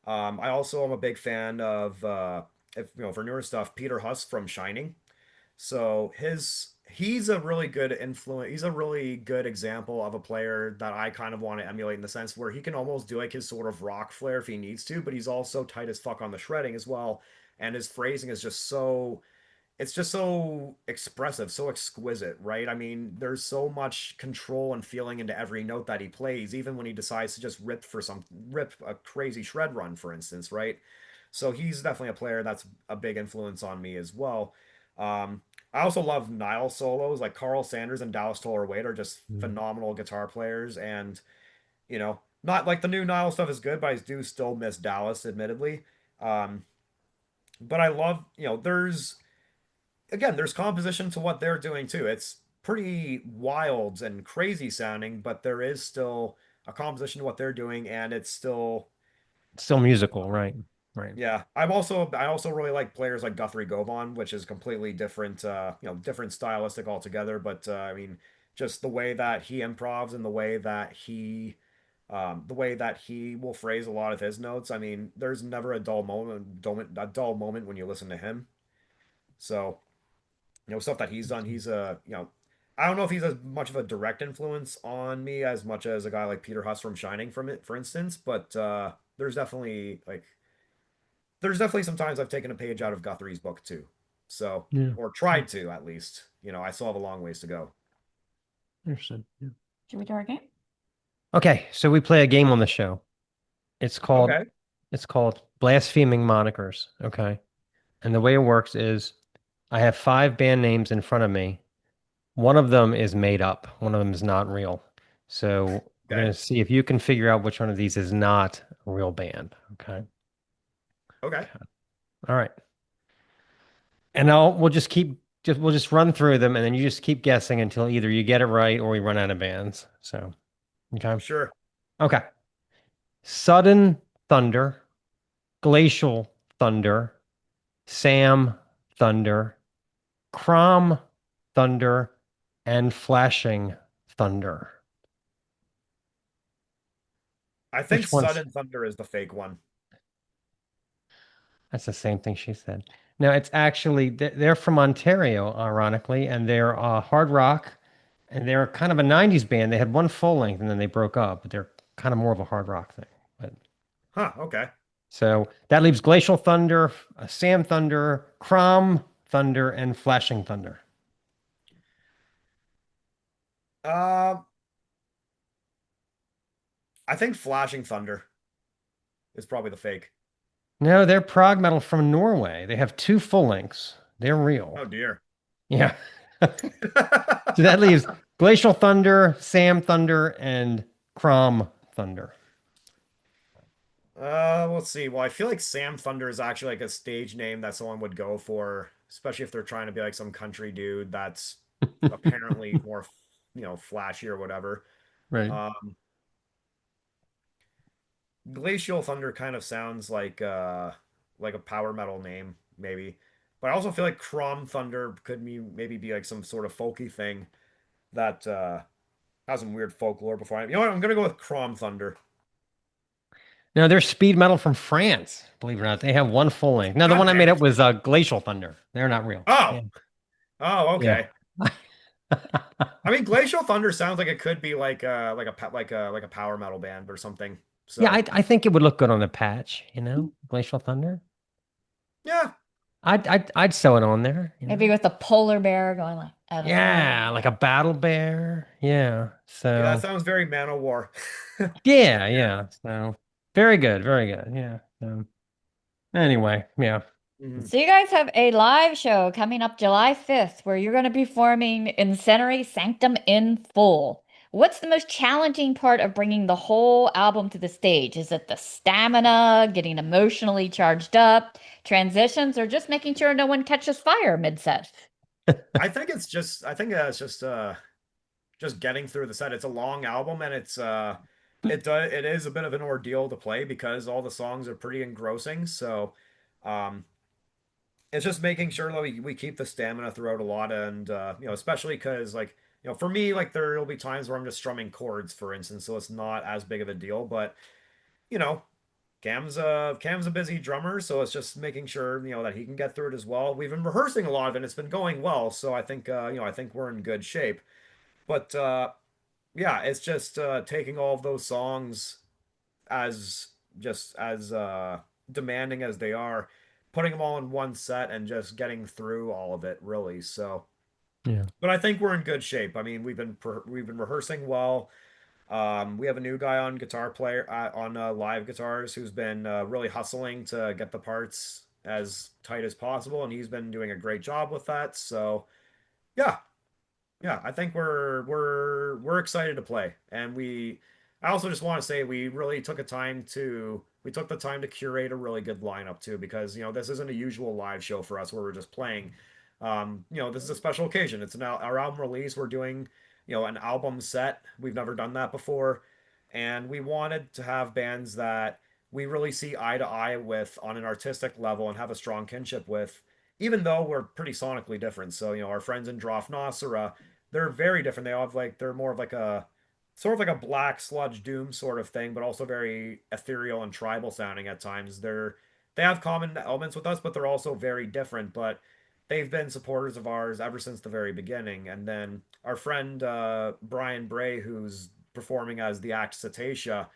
I also am a big fan of if for newer stuff, Peter Huss from Shining. So he's a really good influence. He's a really good example of a player that I kind of want to emulate in the sense where he can almost do like his sort of rock flair if he needs to, but he's also tight as fuck on the shredding as well. And his phrasing is just so it's just so expressive, so exquisite, right? I mean, there's so much control and feeling into every note that he plays, even when he decides to just rip a crazy shred run, for instance, right? So he's definitely a player that's a big influence on me as well. Um, I also love Nile solos, like Carl Sanders and Dallas Toller Wade are just Mm. phenomenal guitar players, and not like the new Nile stuff is good, but I do still miss Dallas, admittedly. Um, but I love, there's composition to what they're doing too. It's pretty wild and crazy sounding, but there is still a composition to what they're doing, and it's still It's still musical, right? Right. yeah. I also really like players like Guthrie Govan, which is completely different, different stylistic altogether. But I mean, just the way that he improvs and the way that he will phrase a lot of his notes. I mean, there's never a dull moment when you listen to him. So stuff that he's done. I don't know if he's as much of a direct influence on me as much as a guy like Peter Huss from Shining from it, for instance. But there's definitely sometimes I've taken a page out of Guthrie's book too. So, Yeah. or tried to at least. I still have a long ways to go. Interesting. Yeah. Should we do our game? Okay, so we play a game on the show. It's called Okay. it's called Blaspheming Monikers. Okay. And the way it works is I have five band names in front of me. One of them is made up. One of them is not real. So we're Okay. gonna see if you can figure out which one of these is not a real band. Okay. Okay. All right. And we'll just run through them and then you just keep guessing until either you get it right or we run out of bands. So okay. Sure. Okay. Sudden Thunder, Glacial Thunder, Sam Thunder, Crom Thunder, and Flashing Thunder. I think Which one's? Sudden Thunder is the fake one. That's the same thing she said. No, it's actually they're from Ontario, ironically, and they're hard rock, and they're kind of a '90s band. They had one full length, and then they broke up, but they're kind of more of a hard rock thing. But Huh, okay. so that leaves Glacial Thunder, Sam Thunder, Crom Thunder, and Flashing Thunder. Um, I think Flashing Thunder is probably the fake. No, they're prog metal from Norway. They have two full lengths. They're real. Oh dear. Yeah. So that leaves Glacial Thunder, Sam Thunder, and Crom Thunder. Let's see. Well, I feel like Sam Thunder is actually like a stage name that someone would go for, especially if they're trying to be like some country dude that's apparently more, flashy or whatever. Right. Um, Glacial Thunder kind of sounds like a power metal name, maybe. But I also feel like Crom Thunder could maybe be like some sort of folky thing that has some weird folklore before I. You know what? I'm gonna go with Crom Thunder. No, they're speed metal from France. Believe it or not, they have one full length. Now, the God one I damn made up it. was Glacial Thunder. They're not real. Oh, Yeah. oh, Yeah. okay. I mean, Glacial Thunder sounds like it could be like a power metal band or something. Yeah, So I think it would look good on the patch, Glacial Thunder. yeah, I'd sew it on there, Maybe with a polar bear going like, Yeah, like a battle bear. Yeah. yeah, that So sounds very Manowar. yeah, yeah. So very good, very good. Yeah. So anyway, yeah. Mhm. So you guys have a live show coming up July 5th where you're going to be performing Incendiary Sanctum in full. What's the most challenging part of bringing the whole album to the stage? Is it the stamina, getting emotionally charged up, transitions, or just making sure no one catches fire mid-set? I think it's just getting through the set. It's a long album and it is a bit of an ordeal to play because all the songs are pretty engrossing. So um it's just making sure that we keep the stamina throughout a lot and especially because like for me like there will be times where I'm just strumming chords for instance, so it's not as big of a deal. But you know Cam's a busy drummer, so it's just making sure that he can get through it as well. We've been rehearsing a lot of it and it's been going well, so I think we're in good shape. But yeah, it's just taking all of those songs as just as demanding as they are, putting them all in one set and just getting through all of it really. So, Yeah. but I think we're in good shape. I mean, we've been rehearsing well. We have a new guy on guitar player on live guitars who's been really hustling to get the parts as tight as possible, and he's been doing a great job with that. So, yeah, yeah, I think we're excited to play, and I also just want to say we took the time to curate a really good lineup too, because this isn't a usual live show for us where we're just playing. This is a special occasion. It's our album release. We're doing an album set. We've never done that before, and we wanted to have bands that we really see eye to eye with on an artistic level and have a strong kinship with, even though we're pretty sonically different. So, our friends in Droth Nosera, they're very different. They're more of like a sort of like a black sludge doom sort of thing, but also very ethereal and tribal sounding at times. They have common elements with us, but they're also very different. But they've been supporters of ours ever since the very beginning. And then our friend Brian Bray, who's performing as the Act Cetacea,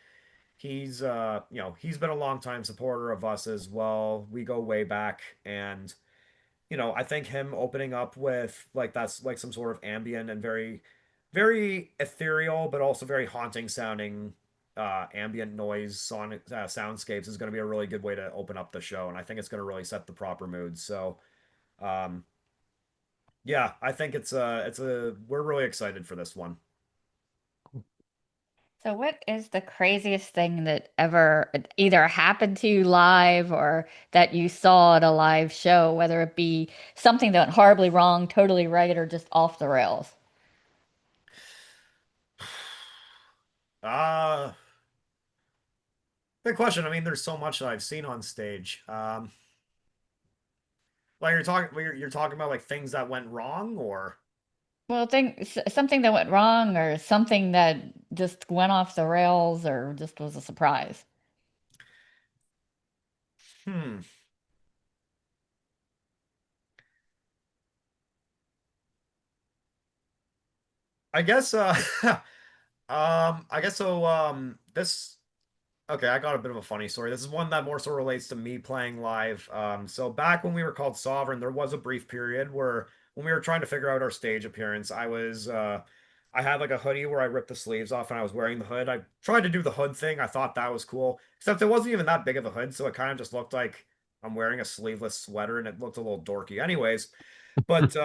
he's been a longtime supporter of us as well. We go way back, and I think him opening up with like that's like some sort of ambient and very, very ethereal, but also very haunting sounding ambient noise sonic soundscapes is going to be a really good way to open up the show, and I think it's going to really set the proper mood. So, um, yeah, I think we're really excited for this one. So, what is the craziest thing that ever either happened to you live or that you saw at a live show, whether it be something that went horribly wrong, totally right, or just off the rails? Uh Good question. I mean, there's so much that I've seen on stage. Like you're talking about like things that went wrong, or Well, something that went wrong or something that just went off the rails or just was a surprise. hmm. I guess I guess so this okay, I got a bit of a funny story. This is one that more so relates to me playing live. So back when we were called Sovereign, there was a brief period where when we were trying to figure out our stage appearance, I had like a hoodie where I ripped the sleeves off and I was wearing the hood. I tried to do the hood thing. I thought that was cool. Except it wasn't even that big of a hood, so it kind of just looked like I'm wearing a sleeveless sweater and it looked a little dorky. Anyways, but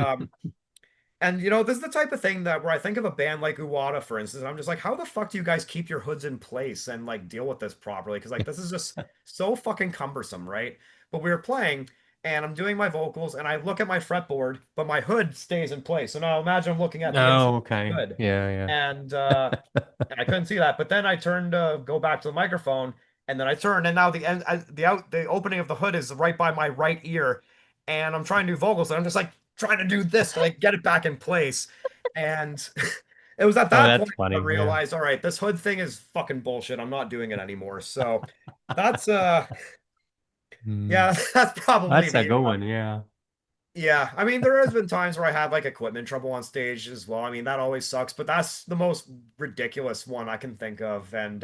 and this is the type of thing that where I think of a band like Uwata, for instance, and I'm just like, how the fuck do you guys keep your hoods in place and like deal with this properly? Because like this is just so fucking cumbersome, right? But we were playing and I'm doing my vocals and I look at my fretboard, but my hood stays in place. So now imagine I'm looking at the inside Oh, of the okay. hood. Yeah, And I couldn't see that. But then I turned to go back to the microphone, and then I turned, and now the opening of the hood is right by my right ear, and I'm trying to do vocals, and I'm just like trying to do this to like get it back in place, and it was at Oh, that point that's I funny. Yeah. realized, all right, this hood thing is fucking bullshit. I'm not doing it anymore. So that's Hmm. yeah, that's probably That's a me. good one. Yeah. Yeah, I mean, there has been times where I had like equipment trouble on stage as well. I mean, that always sucks, but that's the most ridiculous one I can think of. And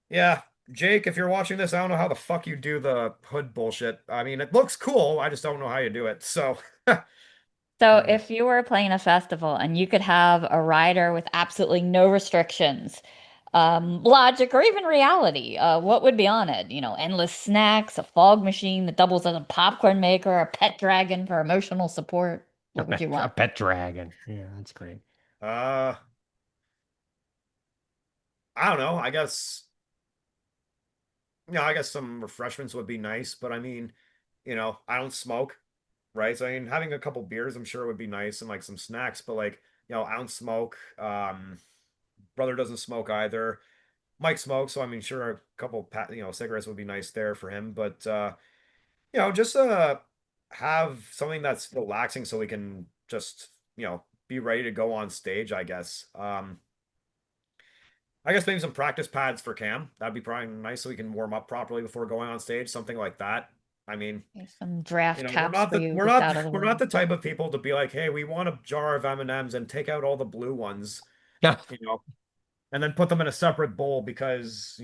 yeah, Jake, if you're watching this, I don't know how the fuck you do the hood bullshit. I mean, it looks cool. I just don't know how you do it. So, So yeah. if you were playing a festival and you could have a rider with absolutely no restrictions, logic or even reality, what would be on it? Endless snacks, a fog machine that doubles as a popcorn maker, a pet dragon for emotional support. A What would you a want? pet dragon. Yeah, that's great. uh, I don't know. I guess some refreshments would be nice, but I mean, I don't smoke, right? So I mean, having a couple beers, I'm sure would be nice, and like some snacks, but like, I don't smoke. Brother doesn't smoke either. Mike smokes, so I mean, sure, a couple cigarettes would be nice there for him, but just have something that's relaxing so we can just be ready to go on stage, I guess. I guess maybe some practice pads for Cam. That'd be probably nice so we can warm up properly before going on stage, something like that. I mean, Here's some draft we're caps not for the you we're just not out of the we're not way. the type of people to be like, hey, we want a jar of M&Ms and M's and take out all the blue ones, Yeah. you know, and then put them in a separate bowl because,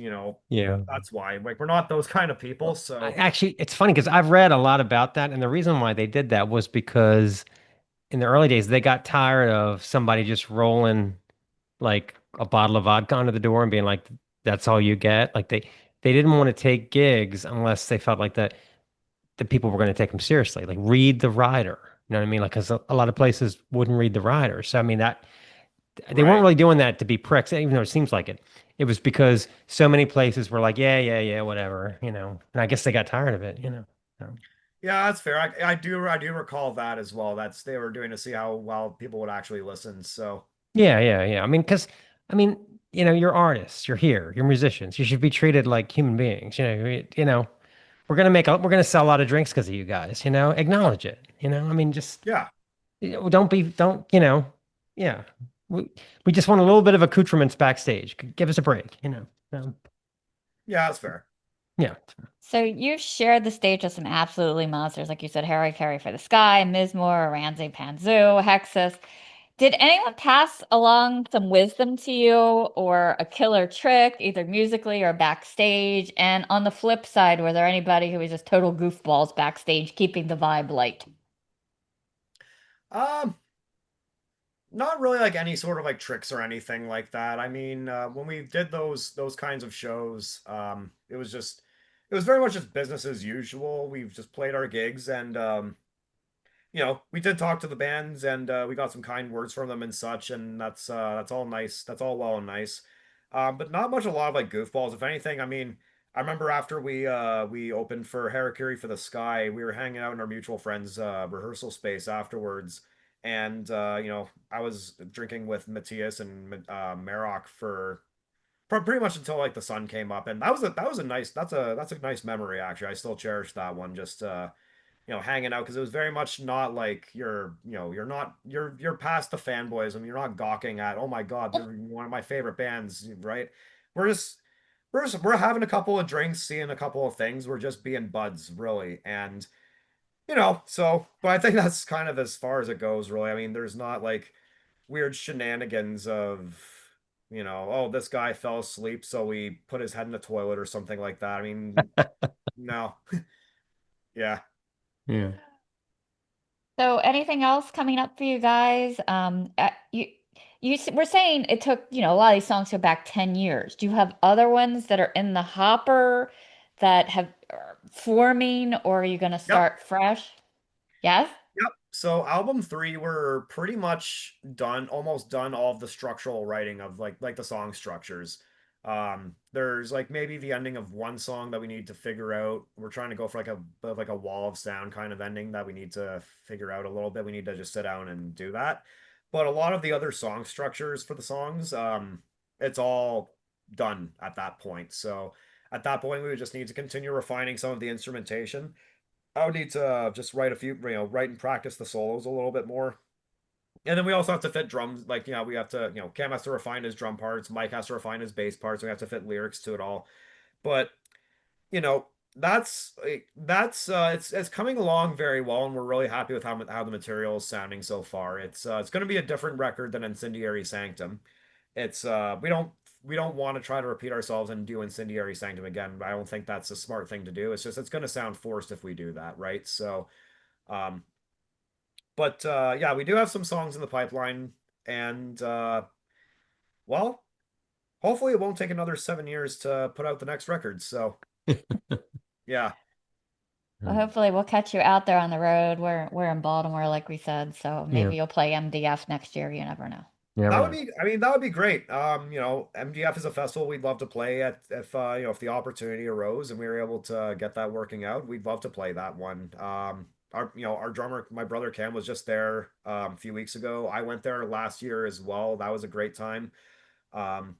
Yeah. that's why. Like we're not those kind of people, Well, so actually, it's funny because I've read a lot about that, and the reason why they did that was because in the early days they got tired of somebody just rolling like a bottle of vodka onto the door and being like, "That's all you get." Like they didn't want to take gigs unless they felt like that the people were going to take them seriously. Like read the rider. You know what I mean? Like because a lot of places wouldn't read the rider. So I mean that they weren't right. really doing that to be pricks, even though it seems like it. It was because so many places were like, yeah, whatever, And I guess they got tired of it. So, Yeah, that's fair. I do recall that as well. That's they were doing to see how well people would actually listen. So yeah. I mean, because I mean, you're artists, you're here, you're musicians. You should be treated like human beings. We're gonna sell a lot of drinks because of you guys. Acknowledge it. I mean, just yeah, don't yeah. We just want a little bit of accoutrements backstage. Give us a break. yeah, that's fair. Yeah. So you shared the stage with some absolutely monsters, like you said, Harry Carey for the Sky, Mizmor, Aranze Panzu, Hexus. Did anyone pass along some wisdom to you or a killer trick, either musically or backstage? And on the flip side, were there anybody who was just total goofballs backstage, keeping the vibe light? Um, Not really like any sort of like tricks or anything like that. I mean, when we did those kinds of shows, it was very much just business as usual. We've just played our gigs and we did talk to the bands and we got some kind words from them and such, and that's all nice. That's all well and nice. But not much a lot of like goofballs. If anything, I mean, I remember after we opened for Harakiri for the Sky, we were hanging out in our mutual friends rehearsal space afterwards, and I was drinking with Matthias and Marok for pretty much until like the sun came up, and that was a nice that's a nice memory actually. I still cherish that one. Just hanging out because it was very much not like you're past the fanboys. I mean, you're not gawking at, oh my God, they're one of my favorite bands, right? We're just we're having a couple of drinks, seeing a couple of things. We're just being buds, really, and but I think that's kind of as far as it goes, really. I mean, there's not like weird shenanigans of, oh, this guy fell asleep, so we put his head in the toilet or something like that. I mean, no. Yeah. Yeah. So anything else coming up for you guys? We're saying it took, a lot of these songs go back 10 years. Do you have other ones that are in the hopper that are forming, or are you going to Yep. start fresh? Yes? Yep. So album three, we're pretty much done, almost done all of the structural writing of like the song structures. There's like maybe the ending of one song that we need to figure out. We're trying to go for like a bit of like a wall of sound kind of ending that we need to figure out a little bit. We need to just sit down and do that. But a lot of the other song structures for the songs, it's all done at that point. So at that point, we would just need to continue refining some of the instrumentation. I would need to just write a few, write and practice the solos a little bit more. And then we also have to fit drums. Like, we have to, Cam has to refine his drum parts. Mike has to refine his bass parts. We have to fit lyrics to it all. But, you know, it's coming along very well, and we're really happy with how the material is sounding so far. It's going to be a different record than Incendiary Sanctum. It's we don't want to try to repeat ourselves and do Incendiary Sanctum again. I don't think that's a smart thing to do. It's going to sound forced if we do that, right? So, um, but yeah, we do have some songs in the pipeline, and well, hopefully it won't take another 7 years to put out the next record. So, yeah, Well, hopefully we'll catch you out there on the road. We're in Baltimore, like we said, so maybe Yeah. you'll play MDF next year. You never know. Yeah. that would Right. be. I mean, that would be great. MDF is a festival we'd love to play at if the opportunity arose and we were able to get that working out. We'd love to play that one. Our drummer, my brother Cam, was just there a few weeks ago. I went there last year as well. That was a great time. Um,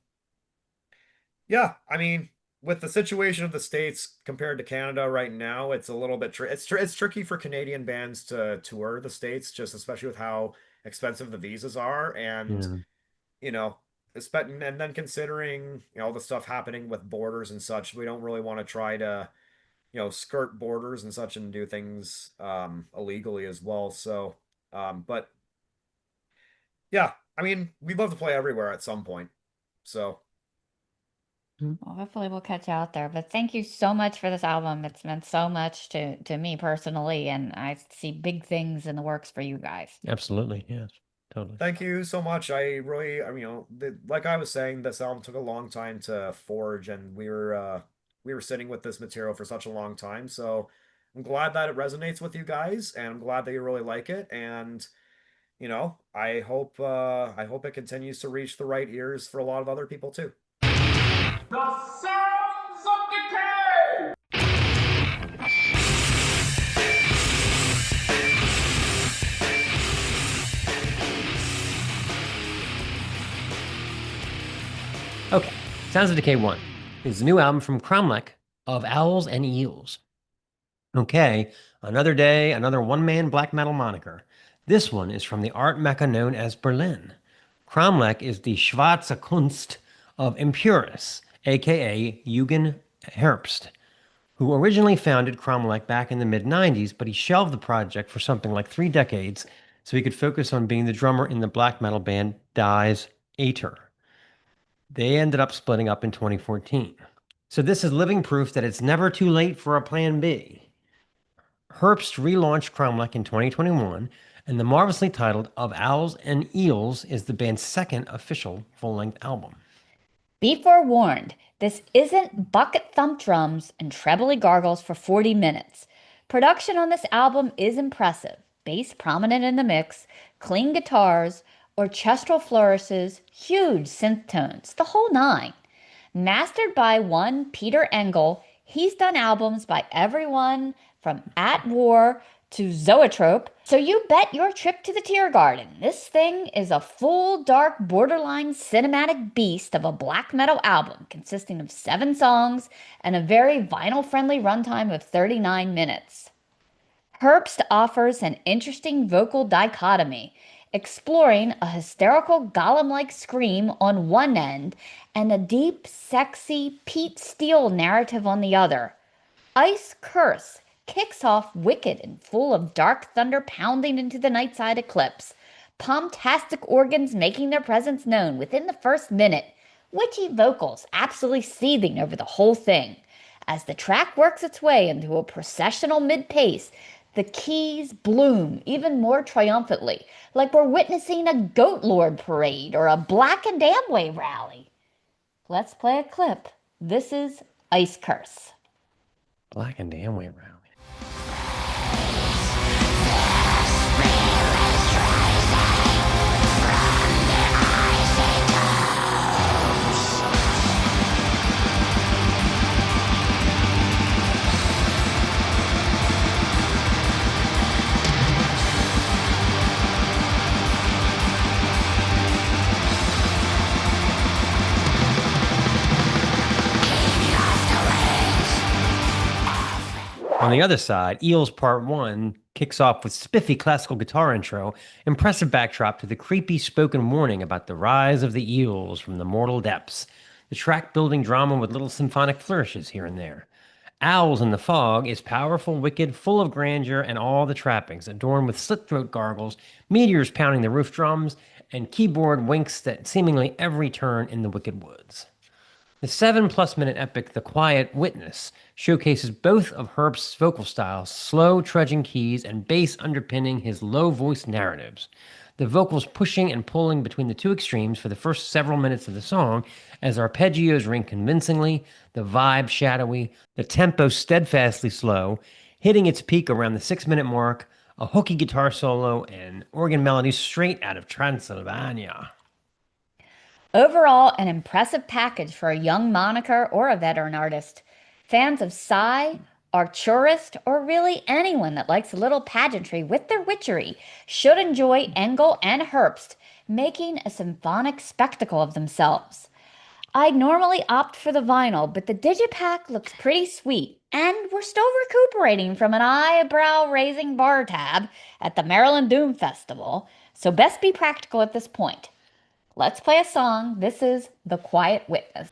yeah, I mean, with the situation of the States compared to Canada right now, it's a little bit it's tricky for Canadian bands to tour the States, just especially with how expensive the visas are, and Yeah. you know, and then considering all the stuff happening with borders and such, we don't really want to try to skirt borders and such and do things illegally as well. So, but yeah, I mean, we'd love to play everywhere at some point. So. Well, hopefully we'll catch you out there. But thank you so much for this album. It's meant so much to me personally, and I see big things in the works for you guys. Absolutely. Yes. Totally. Thank you so much. I mean, like I was saying, this album took a long time to forge, and we were sitting with this material for such a long time. So I'm glad that it resonates with you guys, and I'm glad that you really like it. And I hope it continues to reach the right ears for a lot of other people too. The sounds of decay! Okay. Sounds of Decay 1 is the new album from Cromlech of Owls and Eels. Okay. Another day, another one-man black metal moniker. This one is from the art mecca known as Berlin. Cromlech is the Schwarze Kunst of Impurus, aka Eugen Herbst, who originally founded Cromlech back in the mid-90s, but he shelved the project for something like 3 decades so he could focus on being the drummer in the black metal band Die's Aether. They ended up splitting up in 2014. So this is living proof that it's never too late for a plan B. Herbst relaunched Cromlech in 2021, and the marvelously titled Of Owls and Eels is the band's second official full-length album. Be forewarned, this isn't bucket thump drums and trebly gargles for 40 minutes. Production on this album is impressive. Bass prominent in the mix, clean guitars, orchestral flourishes, huge synth tones, the whole nine. Mastered by one Peter Engel, he's done albums by everyone from At War to zoetrope, so you bet your trip to the tear garden. This thing is a full, dark, borderline cinematic beast of a black metal album consisting of 7 songs and a very vinyl-friendly runtime of 39 minutes. Herbst offers an interesting vocal dichotomy, exploring a hysterical golem-like scream on one end and a deep, sexy Pete Steele narrative on the other. Ice Curse kicks off wicked and full of dark thunder pounding into the nightside eclipse, pomtastic organs making their presence known within the first minute, witchy vocals absolutely seething over the whole thing. As the track works its way into a processional mid-pace, the keys bloom even more triumphantly, like we're witnessing a Goat Lord parade or a Black and Amway rally. Let's play a clip. This is Ice Curse. Black and Amway rally. On the other side, Eels Part 1 kicks off with spiffy classical guitar intro, impressive backdrop to the creepy spoken warning about the rise of the eels from the mortal depths, the track-building drama with little symphonic flourishes here and there. Owls in the Fog is powerful, wicked, full of grandeur and all the trappings, adorned with slit-throat gargles, meteors pounding the roof drums, and keyboard winks at seemingly every turn in the Wicked Woods. The 7+ minute epic The Quiet Witness showcases both of Herbst's vocal styles, slow trudging keys and bass underpinning his low-voiced narratives. The vocals pushing and pulling between the two extremes for the first several minutes of the song as arpeggios ring convincingly, the vibe shadowy, the tempo steadfastly slow, hitting its peak around the 6-minute mark, a hooky guitar solo, and organ melodies straight out of Transylvania. Overall, an impressive package for a young moniker or a veteran artist. Fans of Psy, Arcturist, or really anyone that likes a little pageantry with their witchery should enjoy Engel and Herbst making a symphonic spectacle of themselves. I'd normally opt for the vinyl, but the digipak looks pretty sweet, and we're still recuperating from an eyebrow-raising bar tab at the Maryland Doom Festival, so best be practical at this point. Let's play a song. This is The Quiet Witness.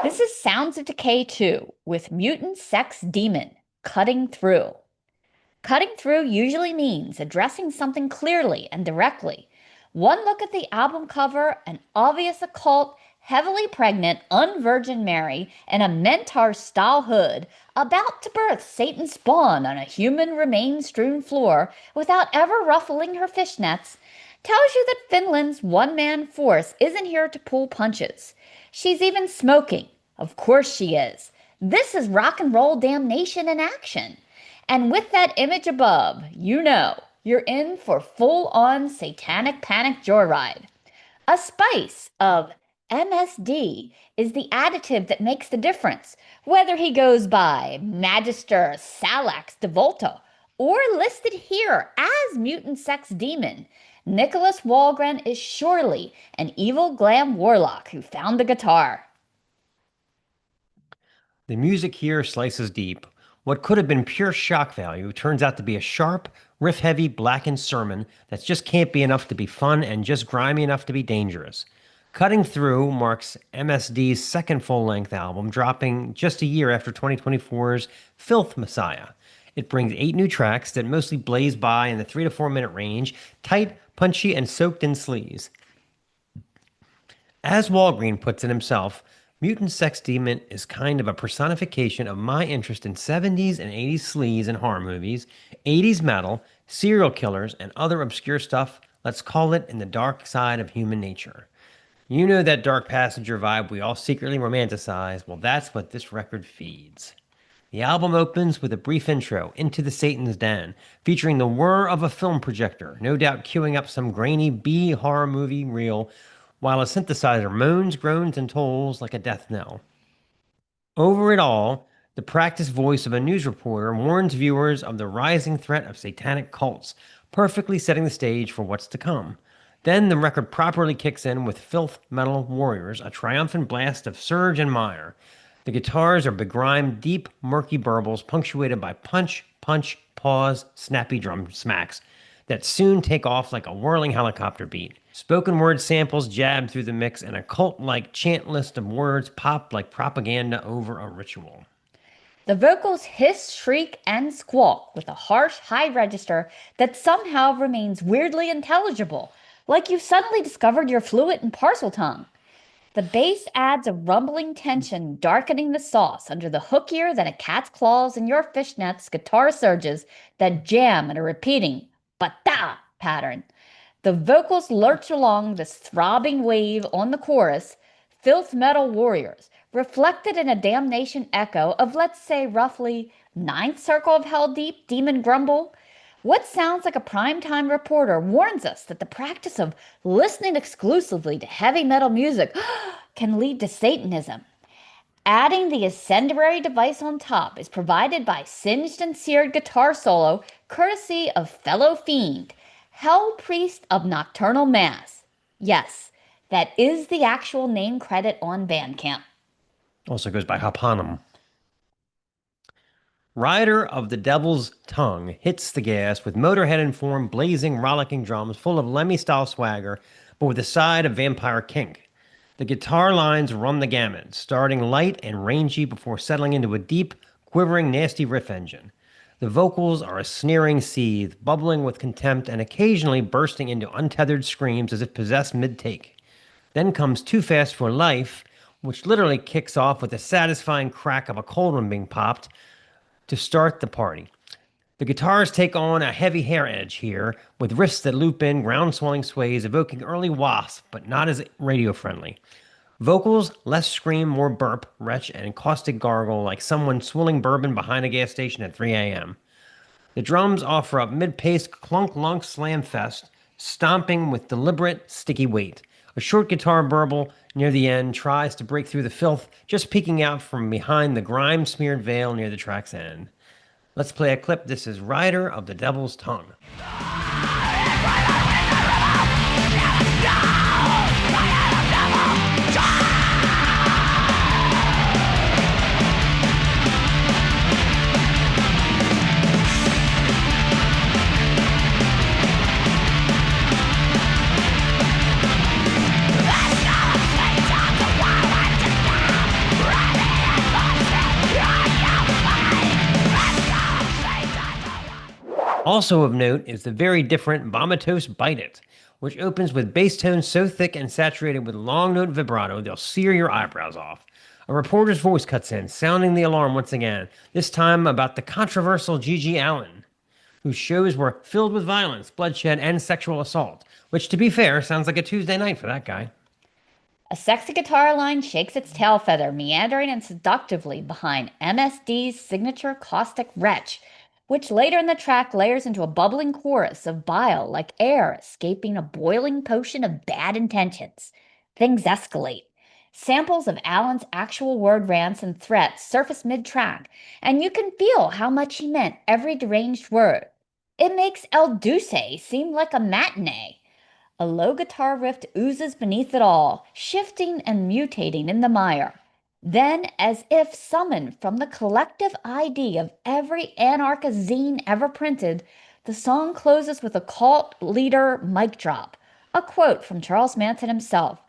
This is Sounds of Decay 2 with Mutant Sex Demon, Cutting Through. Cutting through usually means addressing something clearly and directly. One look at the album cover, an obvious occult, heavily pregnant, unvirgin Mary in a Mentar-style hood, about to birth Satan's spawn on a human remain-strewn floor without ever ruffling her fishnets, tells you that Finland's one-man force isn't here to pull punches. She's even smoking. Of course she is. This is rock and roll damnation in action. And with that image above, you know you're in for full-on satanic panic joyride. A spice of MSD is the additive that makes the difference, whether he goes by Magister Salax de Volta or listed here as Mutant Sex Demon. Nicholas Walgren is surely an evil glam warlock who found the guitar. The music here slices deep. What could have been pure shock value turns out to be a sharp, riff-heavy, blackened sermon that just can't be enough to be fun and just grimy enough to be dangerous. Cutting Through marks MSD's second full-length album, dropping just a year after 2024's Filth Messiah. It brings 8 new tracks that mostly blaze by in the 3 to 4 minute range, tight, punchy, and soaked in sleaze. As Walgreen puts it himself, Mutant Sex Demon is kind of a personification of my interest in 70s and 80s sleaze and horror movies, 80s metal, serial killers, and other obscure stuff. Let's call it in the dark side of human nature. You know that dark passenger vibe we all secretly romanticize? Well, that's what this record feeds. The album opens with a brief intro into the Satan's Den, featuring the whir of a film projector, no doubt queuing up some grainy B horror movie reel, while a synthesizer moans, groans, and tolls like a death knell. Over it all, the practiced voice of a news reporter warns viewers of the rising threat of satanic cults, perfectly setting the stage for what's to come. Then the record properly kicks in with Filth Metal Warriors, a triumphant blast of surge and mire. The guitars are begrimed, deep, murky burbles punctuated by punch, punch, pause, snappy drum smacks that soon take off like a whirling helicopter beat. Spoken word samples jab through the mix, and a cult-like chant list of words pop like propaganda over a ritual. The vocals hiss, shriek, and squawk with a harsh, high register that somehow remains weirdly intelligible, like you've suddenly discovered your fluent in parcel tongue. The bass adds a rumbling tension, darkening the sauce under the hookier than a cat's claws in your fishnets guitar surges that jam in a repeating ba-da pattern. The vocals lurch along this throbbing wave on the chorus, Filth Metal Warriors, reflected in a damnation echo of, let's say, roughly ninth circle of hell deep demon grumble. What sounds like a primetime reporter warns us that the practice of listening exclusively to heavy metal music can lead to Satanism. Adding the incendiary device on top is provided by singed and seared guitar solo, courtesy of fellow fiend, Hell Priest of Nocturnal Mass. Yes, that is the actual name credit on Bandcamp. Also goes by Hapanim. Rider of the Devil's Tongue hits the gas with Motorhead informed, blazing, rollicking drums full of Lemmy-style swagger, but with a side of vampire kink. The guitar lines run the gamut, starting light and rangy before settling into a deep, quivering, nasty riff engine. The vocals are a sneering seethe, bubbling with contempt and occasionally bursting into untethered screams as if possessed mid-take. Then comes Too Fast for Life, which literally kicks off with the satisfying crack of a cold one being popped to start the party. The guitars take on a heavy hair edge here, with riffs that loop in ground-swelling sways evoking early Wasp, but not as radio-friendly. Vocals, less scream, more burp, retch, and caustic gargle like someone swilling bourbon behind a gas station at 3 a.m. The drums offer up mid-paced clunk-lunk slam fest, stomping with deliberate, sticky weight. A short guitar burble near the end tries to break through the filth, just peeking out from behind the grime-smeared veil near the track's end. Let's play a clip. This is Rider of the Devil's Tongue. Also of note is the very different Bombastic Bite It, which opens with bass tones so thick and saturated with long note vibrato they'll sear your eyebrows off. A reporter's voice cuts in, sounding the alarm once again, this time about the controversial G.G. Allin, whose shows were filled with violence, bloodshed, and sexual assault, which, to be fair, sounds like a Tuesday night for that guy. A sexy guitar line shakes its tail feather, meandering and seductively behind MSD's signature caustic retch, which later in the track layers into a bubbling chorus of bile like air escaping a boiling potion of bad intentions. Things escalate. Samples of Allen's actual word rants and threats surface mid-track, and you can feel how much he meant every deranged word. It makes El Duce seem like a matinee. A low guitar riff oozes beneath it all, shifting and mutating in the mire. Then, as if summoned from the collective ID of every anarchist zine ever printed, the song closes with a cult leader mic drop, a quote from Charles Manson himself.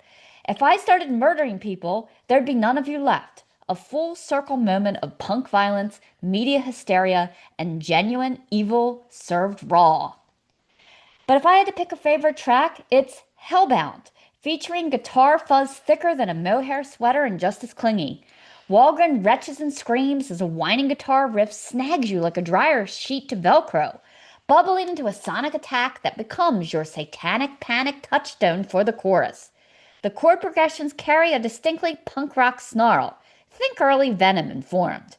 If I started murdering people, there'd be none of you left. A full circle moment of punk violence, media hysteria, and genuine evil served raw. But if I had to pick a favorite track, it's Hellbound, featuring guitar fuzz thicker than a mohair sweater and just as clingy. Walgren retches and screams as a whining guitar riff snags you like a dryer sheet to Velcro, bubbling into a sonic attack that becomes your satanic panic touchstone for the chorus. The chord progressions carry a distinctly punk rock snarl. Think early Venom informed.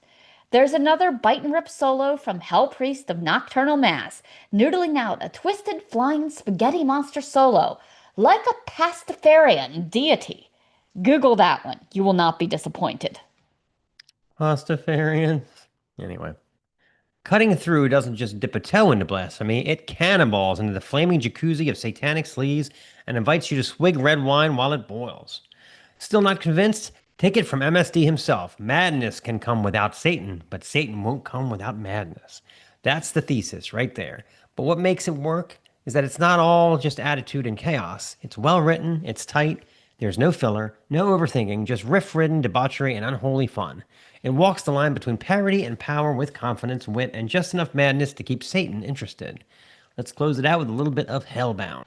There's another bite and rip solo from Hell Priest of Nocturnal Mass, noodling out a twisted flying spaghetti monster solo, like a Pastafarian deity. Google that one. You will not be disappointed. Pastafarian. Anyway. Cutting through doesn't just dip a toe into blasphemy, it cannonballs into the flaming jacuzzi of satanic sleaze and invites you to swig red wine while it boils. Still not convinced? Take it from MSD himself. Madness can come without Satan, but Satan won't come without madness. That's the thesis right there. But what makes it work is that it's not all just attitude and chaos. It's well written, it's tight, there's no filler, no overthinking, just riff-ridden debauchery and unholy fun. It walks the line between parody and power with confidence, wit, and just enough madness to keep Satan interested. Let's close it out with a little bit of Hellbound.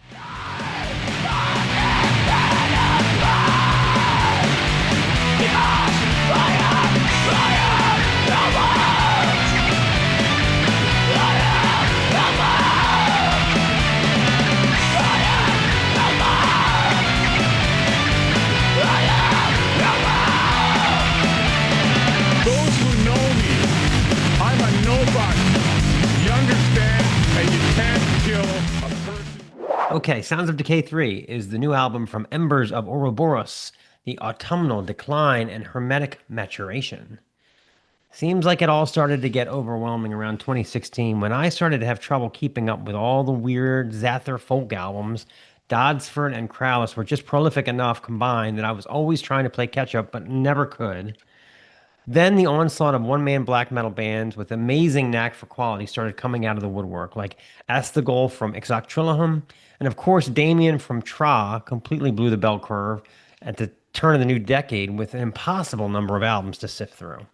Those who know me, I'm a nobody. You understand? And you can't kill a person. Okay, Sounds of Decay 3 is the new album from Embers of Ouroboros, the Autumnal Decline and Hermetic Maturation. Seems like it all started to get overwhelming around 2016 when I started to have trouble keeping up with all the weird Zather folk albums. Dodsford and Krallis were just prolific enough combined that I was always trying to play catch up but never could. Then the onslaught of one-man black metal bands with amazing knack for quality started coming out of the woodwork, like Asthagol from Exoctrillohum, and of course Damien from Tra completely blew the bell curve at the turn of the new decade with an impossible number of albums to sift through.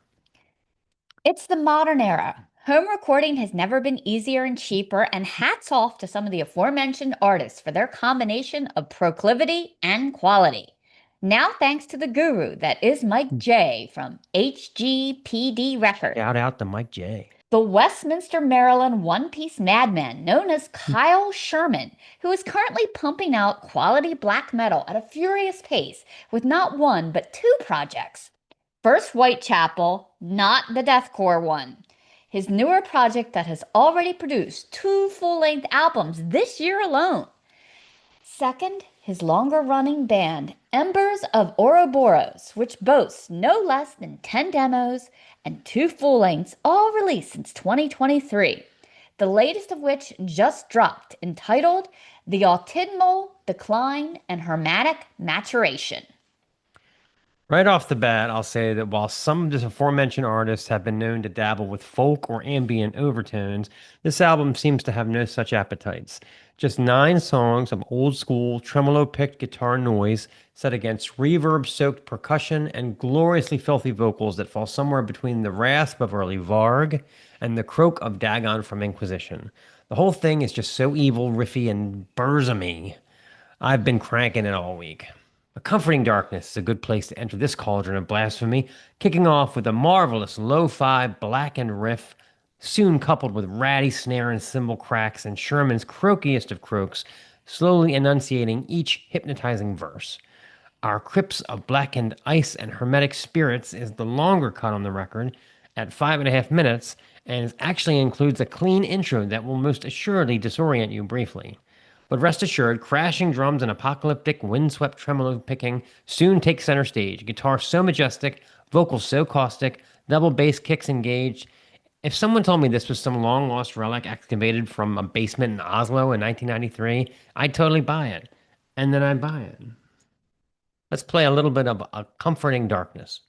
It's the modern era. Home recording has never been easier and cheaper, and hats off to some of the aforementioned artists for their combination of proclivity and quality. Now thanks to the guru that is Mike J from HGPD Records. Shout out to Mike J. The Westminster, Maryland one-piece madman known as Kyle Sherman, who is currently pumping out quality black metal at a furious pace with not one but two projects. First, Whitechapel, not the deathcore one. His newer project that has already produced 2 full-length albums this year alone. Second, his longer-running band, Embers of Ouroboros, which boasts no less than 10 demos and 2 full-lengths, all released since 2023. The latest of which just dropped, entitled The Autumnal Decline and Hermetic Maturation. Right off the bat, I'll say that while some of the aforementioned artists have been known to dabble with folk or ambient overtones, this album seems to have no such appetites. Just 9 songs of old-school, tremolo-picked guitar noise set against reverb-soaked percussion and gloriously filthy vocals that fall somewhere between the rasp of early Varg and the croak of Dagon from Inquisition. The whole thing is just so evil, riffy, and burzamy. I've been cranking it all week. A comforting darkness is a good place to enter this cauldron of blasphemy, kicking off with a marvelous lo-fi blackened riff, soon coupled with ratty snare and cymbal cracks and Sherman's croakiest of croaks, slowly enunciating each hypnotizing verse. Our Crypts of Blackened Ice and Hermetic Spirits is the longer cut on the record, at 5.5 minutes, and actually includes a clean intro that will most assuredly disorient you briefly. But rest assured, crashing drums and apocalyptic, windswept tremolo picking soon take center stage. Guitar so majestic, vocals so caustic, double bass kicks engaged. If someone told me this was some long-lost relic excavated from a basement in Oslo in 1993, I'd totally buy it. And then I'd buy it. Let's play a little bit of A Comforting Darkness.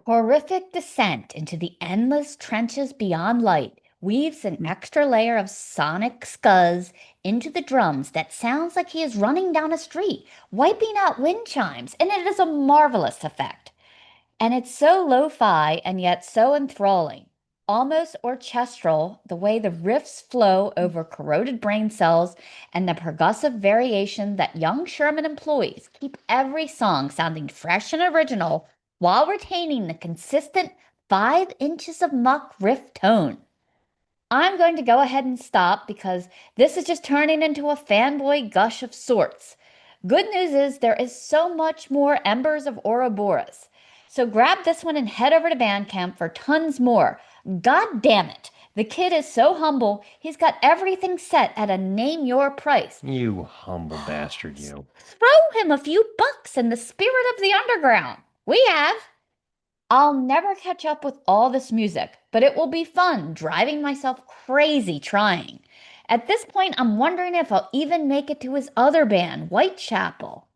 Horrific descent into the endless trenches beyond light weaves an extra layer of sonic scuzz into the drums that sounds like he is running down a street, wiping out wind chimes, and it is a marvelous effect. And it's so lo-fi and yet so enthralling, almost orchestral, the way the riffs flow over corroded brain cells and the percussive variation that young Sherman employs keep every song sounding fresh and original while retaining the consistent 5 inches of muck riff tone. I'm going to go ahead and stop because this is just turning into a fanboy gush of sorts. Good news is there is so much more Embers of Ouroboros. So grab this one and head over to Bandcamp for tons more. God damn it. The kid is so humble, he's got everything set at a name your price. You humble bastard, you. Throw him a few bucks in the spirit of the underground. We have. I'll never catch up with all this music, but it will be fun driving myself crazy trying. At this point, I'm wondering if I'll even make it to his other band, Whitechapel.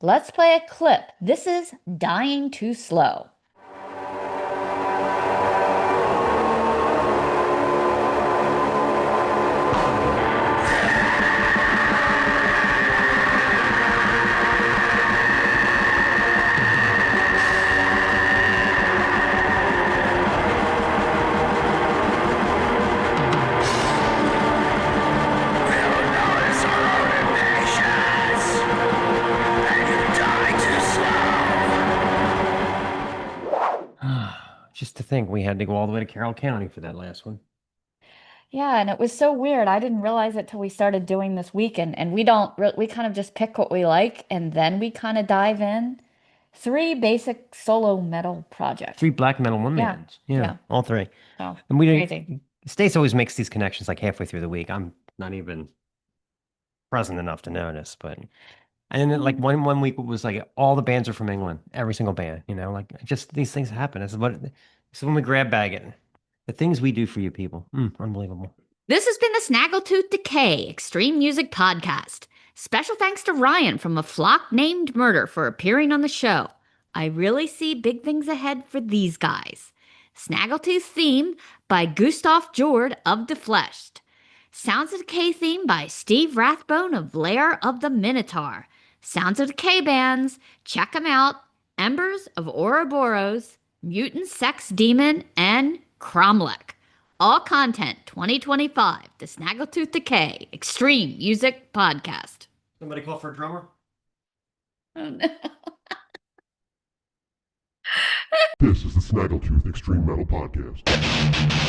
Let's play a clip. This is Dying Too Slow. Just to think we had to go all the way to Carroll County for that last one. Yeah, and it was so weird. I didn't realize it till we started doing this weekend, and we kind of just pick what we like, and then we kind of dive in. 3 basic solo metal projects. 3 black metal Yeah, one-mans. Yeah, all 3. Oh, And we crazy. Stace always makes these connections like halfway through the week. I'm not even present enough to notice, but and then like one week it was like all the bands are from England, every single band, like just these things happen. This is when we grab bag it. The things we do for you people. Unbelievable. This has been the Snaggletooth Decay Extreme Music Podcast. Special thanks to Ryan from A Flock Named Murder for appearing on the show. I really see big things ahead for these guys. Snaggletooth theme by Gustav Jord of The Fleshed. Sounds of Decay theme by Steve Rathbone of Lair of the Minotaur. Sounds of Decay bands, check them out. Embers of Ouroboros, Mutant Sex Demon, and Cromlech. All content 2025, the Snaggletooth Decay Extreme Music Podcast. Somebody call for a drummer? Oh, no. This is the Snaggletooth Extreme Metal Podcast.